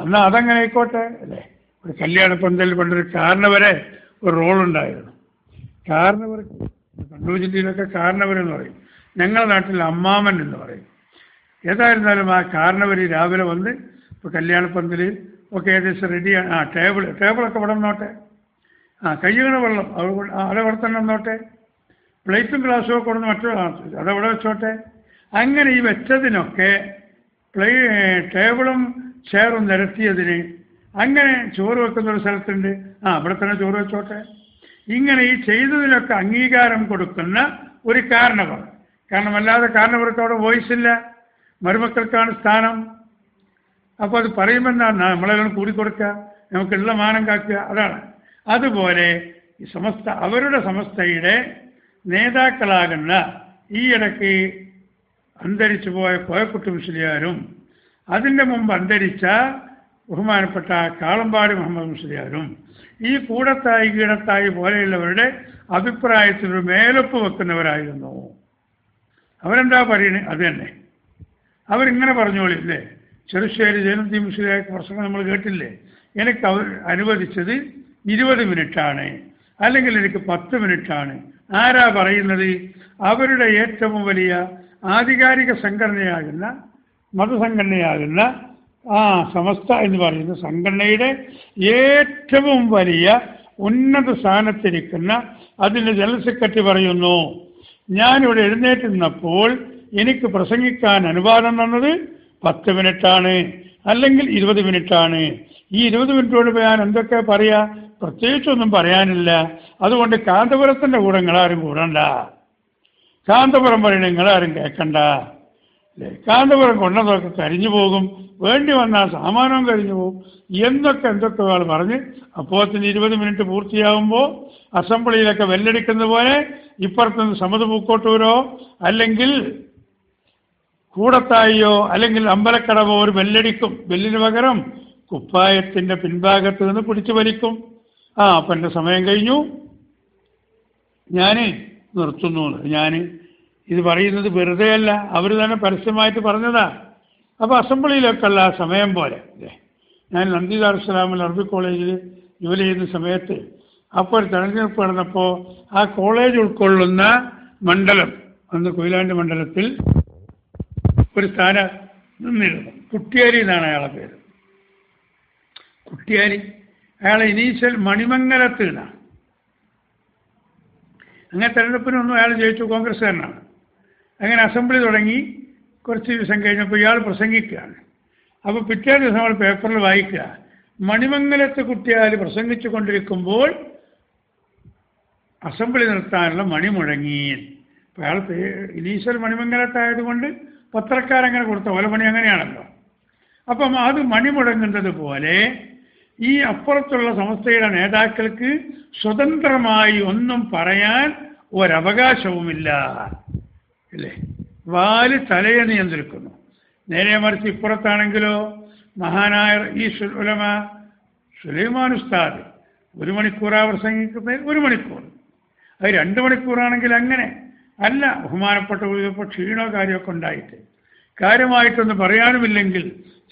എന്നാൽ അതങ്ങനെ ആയിക്കോട്ടെ അല്ലേ. ഒരു കല്യാണ പന്തലിൽ പണ്ടൊരു കാരണവരെ ഒരു റോളുണ്ടായിരുന്നു. കാരണവർക്ക് കണ്ണൂർ ജില്ലയിലൊക്കെ കാരണവരെന്ന് പറയും, ഞങ്ങളുടെ നാട്ടിൽ അമ്മാമൻ എന്ന് പറയും. ഏതായിരുന്നാലും ആ കാരണവർ രാവിലെ വന്ന് ഇപ്പോൾ കല്യാണ പന്തലിൽ ഒക്കെ ഏകദേശം റെഡിയാണ്. ടേബിളൊക്കെ ഇവിടെ നിന്നോട്ടെ, കയ്യുകണ വെള്ളം അതവിടെ തന്നെ നിന്നോട്ടെ, പ്ലേറ്റും ഗ്ലാസ്സും ഒക്കെ കൊടുന്ന് അതവിടെ വെച്ചോട്ടെ. അങ്ങനെ ഈ വെച്ചതിനൊക്കെ ടേബിളും ചെയറും നിരത്തിയതിന് അങ്ങനെ ചോറ് വെക്കുന്ന ഒരു സ്ഥലത്തുണ്ട്, അവിടെ തന്നെ ചോറ് വെച്ചോട്ടെ. ഇങ്ങനെ ഈ ചെയ്തതിനൊക്കെ അംഗീകാരം കൊടുക്കുന്ന ഒരു കാരണവർ. കാരണം അല്ലാതെ കാരണവർക്ക് അവിടെ വോയിസ് ഇല്ല, മരുമക്കൾക്കാണ് സ്ഥാനം. അപ്പോൾ അത് പറയുമെന്നാണ് നമ്മളെല്ലാം കൂടിക്കൊടുക്കുക, നമുക്കുള്ള മാനം കാക്കുക, അതാണ്. അതുപോലെ ഈ അവരുടെ സമസ്തയുടെ നേതാക്കളാകുന്ന ഈയിടയ്ക്ക് അന്തരിച്ചു പോയ കോയക്കുട്ടി മുസ്ലിയാരും അതിൻ്റെ മുമ്പ് അന്തരിച്ച ബഹുമാനപ്പെട്ട കാളമ്പാടി മുഹമ്മദ് മുസ്ലിയാരും ഈ കൂടത്തായി കീടത്തായി പോലെയുള്ളവരുടെ അഭിപ്രായത്തിനൊരു മേലൊപ്പ് വെക്കുന്നവരായിരുന്നു. അവരെന്താ പറയുന്നത്? അത് തന്നെ അവരിങ്ങനെ പറഞ്ഞോളില്ലേ. ചെറുശ്ശേരി ജൈനുദ്ദീൻ മുസ്ലിയായ പ്രസംഗം നമ്മൾ കേട്ടില്ലേ? എനിക്ക് അവർ അനുവദിച്ചത് 20 മിനിറ്റാണ്, അല്ലെങ്കിൽ എനിക്ക് 10 മിനിറ്റാണ്. ആരാ പറയുന്നത്? അവരുടെ ഏറ്റവും വലിയ ആധികാരിക സംഘടനയാകുന്ന മതസംഘടനയാകുന്ന സമസ്ത എന്ന് പറയുന്ന സംഘടനയുടെ ഏറ്റവും വലിയ ഉന്നത സ്ഥാനത്തിരിക്കുന്ന അതിൻ്റെ ജനറൽ സെക്രട്ടറി പറയുന്നു, ഞാനിവിടെ എഴുന്നേറ്റ് നിന്നപ്പോൾ എനിക്ക് പ്രസംഗിക്കാൻ അനുവാദം തന്നത് 10 മിനിറ്റാണ്, അല്ലെങ്കിൽ 20 മിനിറ്റാണ്. ഈ 20 മിനിറ്റോട് ഞാൻ എന്തൊക്കെ പറയാ? പ്രത്യേകിച്ചൊന്നും പറയാനില്ല. അതുകൊണ്ട് കാന്തപുരത്തിൻ്റെ കൂടെ നിങ്ങളാരും കൂടണ്ട, കാന്തപുരം പറയണ നിങ്ങളാരും കേൾക്കണ്ട അല്ലേ. കാന്തപുരം കൊണ്ടതൊക്കെ കരിഞ്ഞു പോകും, വേണ്ടി വന്നാൽ സാമാനവും കഴിഞ്ഞു പോകും എന്തൊക്കെ ആൾ പറഞ്ഞ് അപ്പോഴത്തിന് 20 മിനിറ്റ് പൂർത്തിയാകുമ്പോൾ അസംബ്ലിയിലൊക്കെ വെല്ലടിക്കുന്ന പോലെ ഇപ്പുറത്തുനിന്ന് സമത് പൂക്കോട്ടൂരോ അല്ലെങ്കിൽ കൂടത്തായിയോ അല്ലെങ്കിൽ അമ്പലക്കടവോ ഒരു ബെല്ലടിക്കും. ബെല്ലിന് പകരം കുപ്പായത്തിൻ്റെ പിൻഭാഗത്ത് നിന്ന് പിടിച്ചു വലിക്കും. അപ്പം എൻ്റെ സമയം കഴിഞ്ഞു, ഞാൻ നിർത്തുന്നു. ഞാൻ ഇത് പറയുന്നത് വെറുതെ അല്ല, അവർ തന്നെ പരസ്യമായിട്ട് പറഞ്ഞതാ. അപ്പോൾ അസംബ്ലിയിലൊക്കെ ഉള്ള ആ സമയം പോലെ അല്ലേ. ഞാൻ നന്ദി ദാറുസ്സലാമിൽ അറബി കോളേജിൽ ജോലി ചെയ്യുന്ന സമയത്ത് അപ്പോൾ ഒരു തെരഞ്ഞെടുപ്പ് നടന്നപ്പോൾ ആ കോളേജ് ഉൾക്കൊള്ളുന്ന മണ്ഡലം, അന്ന് കൊയിലാണ്ടി മണ്ഡലത്തിൽ ഒരു സ്ഥാനം നിന്നിരുന്നു. കുട്ടിയാരി എന്നാണ് അയാളെ പേര്. കുട്ടിയാരി. അയാളെ ഇനീഷ്യൽ മണിമംഗലത്ത് നിന്നാണ്. അങ്ങനെ തെരഞ്ഞെടുപ്പിനൊന്നും അയാൾ ജയിച്ചു, കോൺഗ്രസ്സുകാരനാണ്. അങ്ങനെ അസംബ്ലി തുടങ്ങി കുറച്ച് ദിവസം കഴിഞ്ഞപ്പോൾ ഇയാൾ പ്രസംഗിക്കുകയാണ്. അപ്പോൾ പിറ്റേ ദിവസം നമ്മൾ പേപ്പറിൽ വായിക്കുക, മണിമംഗലത്ത് കുട്ടിയാൽ പ്രസംഗിച്ചു കൊണ്ടിരിക്കുമ്പോൾ അസംബ്ലി നിർത്താനുള്ള മണി മുഴങ്ങി. അപ്പോൾ അയാൾ ഇനീശ്വൽ മണിമംഗലത്തായതുകൊണ്ട് പത്രക്കാരങ്ങനെ കൊടുത്ത ഓലമണി അങ്ങനെയാണല്ലോ. അപ്പം അത് മണി മുടങ്ങുന്നത് പോലെ ഈ അപ്പുറത്തുള്ള സമസ്തയുടെ നേതാക്കൾക്ക് സ്വതന്ത്രമായി ഒന്നും പറയാൻ ഒരവകാശവുമില്ല അല്ലേ. വാല് തലയെ നിയന്ത്രിക്കുന്നു. നേരെ മറിച്ച് ഇപ്പുറത്താണെങ്കിലോ മഹാനായ ഈ ഉലമ സുലൈമാൻ ഉസ്താദ് 1 മണിക്കൂറാ പ്രസംഗിക്കുന്നത്, 1 മണിക്കൂർ. അത് 2 മണിക്കൂറാണെങ്കിൽ അങ്ങനെ അല്ല. ബഹുമാനപ്പെട്ട ഇപ്പോൾ ക്ഷീണോ കാര്യമൊക്കെ ഉണ്ടായിട്ട് കാര്യമായിട്ടൊന്നും പറയാനുമില്ലെങ്കിൽ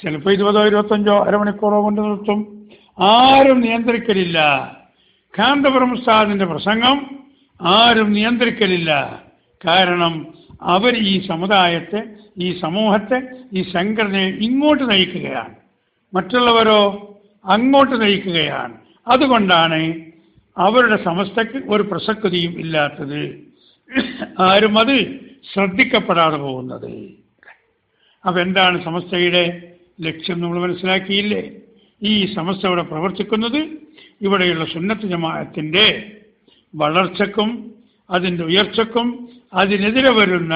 ചിലപ്പോൾ 20ഓ 25ഓ അരമണിക്കൂറോ കൊണ്ട് നിർത്തും. ആരും നിയന്ത്രിക്കലില്ല. കാന്തപുരം ഉസ്താദിന്റെ പ്രസംഗം ആരും നിയന്ത്രിക്കലില്ല. കാരണം അവർ ഈ സമുദായത്തെ, ഈ സമൂഹത്തെ, ഈ സംഘടനയെ ഇങ്ങോട്ട് നയിക്കുകയാണ്, മറ്റുള്ളവരോ അങ്ങോട്ട് നയിക്കുകയാണ്. അതുകൊണ്ടാണ് അവരുടെ സമസ്തയ്ക്ക് ഒരു പ്രസക്തിയും ഇല്ലാത്തത്, ആരും അത് ശ്രദ്ധിക്കപ്പെടാതെ പോകുന്നത്. അപ്പം എന്താണ് സമസ്തയുടെ ലക്ഷ്യം നമ്മൾ മനസ്സിലാക്കിയില്ലേ? ഈ സമസ്ത ഇവിടെ പ്രവർത്തിക്കുന്നത് ഇവിടെയുള്ള സുന്നത്ത് ജമാഅത്തിന്റെ വളർച്ചക്കും അതിൻ്റെ ഉയർച്ചക്കും അതിനെതിരെ വരുന്ന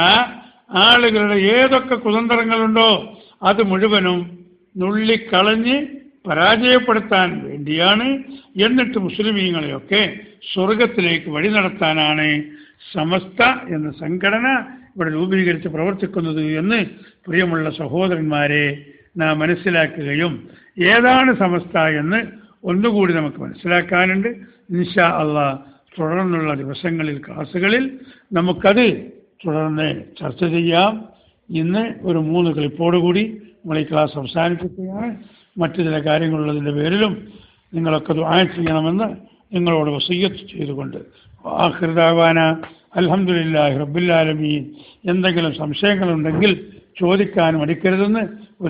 ആളുകളുടെ ഏതൊക്കെ കുതന്ത്രങ്ങളുണ്ടോ അത് മുഴുവനും നുള്ളിക്കളഞ്ഞ് പരാജയപ്പെടുത്താൻ വേണ്ടിയാണ്. എന്നിട്ട് മുസ്ലിമീങ്ങളെയൊക്കെ സ്വർഗത്തിലേക്ക് വഴി നടത്താനാണ് സമസ്ത എന്ന സംഘടന ഇവിടെ രൂപീകരിച്ച് പ്രവർത്തിക്കുന്നത് എന്ന് പ്രിയമുള്ള സഹോദരന്മാരെ നാം മനസ്സിലാക്കുകയും ഏതാണ് സമസ്ത എന്ന് ഒന്നുകൂടി നമുക്ക് മനസ്സിലാക്കാനുണ്ട്. ഇൻഷാ അള്ളാഹ് തുടർന്നുള്ള ദിവസങ്ങളിൽ ക്ലാസ്സുകളിൽ നമുക്കത് തുടർന്ന് ചർച്ച ചെയ്യാം. ഇന്ന് ഒരു 3 ക്ലിപ്പോടുകൂടി നമ്മൾ ഈ ക്ലാസ് അവസാനിപ്പിക്കുകയാണ്. മറ്റു ചില കാര്യങ്ങളുള്ളതിൻ്റെ പേരിലും നിങ്ങളൊക്കെ ദുആ ചെയ്യണമെന്ന് നിങ്ങളോട് വസിയ്യത്ത് ചെയ്തുകൊണ്ട് ആഖിർ ദഅവാന അൽഹംദുലില്ലാഹി റബ്ബിൽ ആലമീൻ. എന്തെങ്കിലും സംശയങ്ങളുണ്ടെങ്കിൽ ചോദിക്കാൻ മടിക്കരുതെന്ന് ഒരു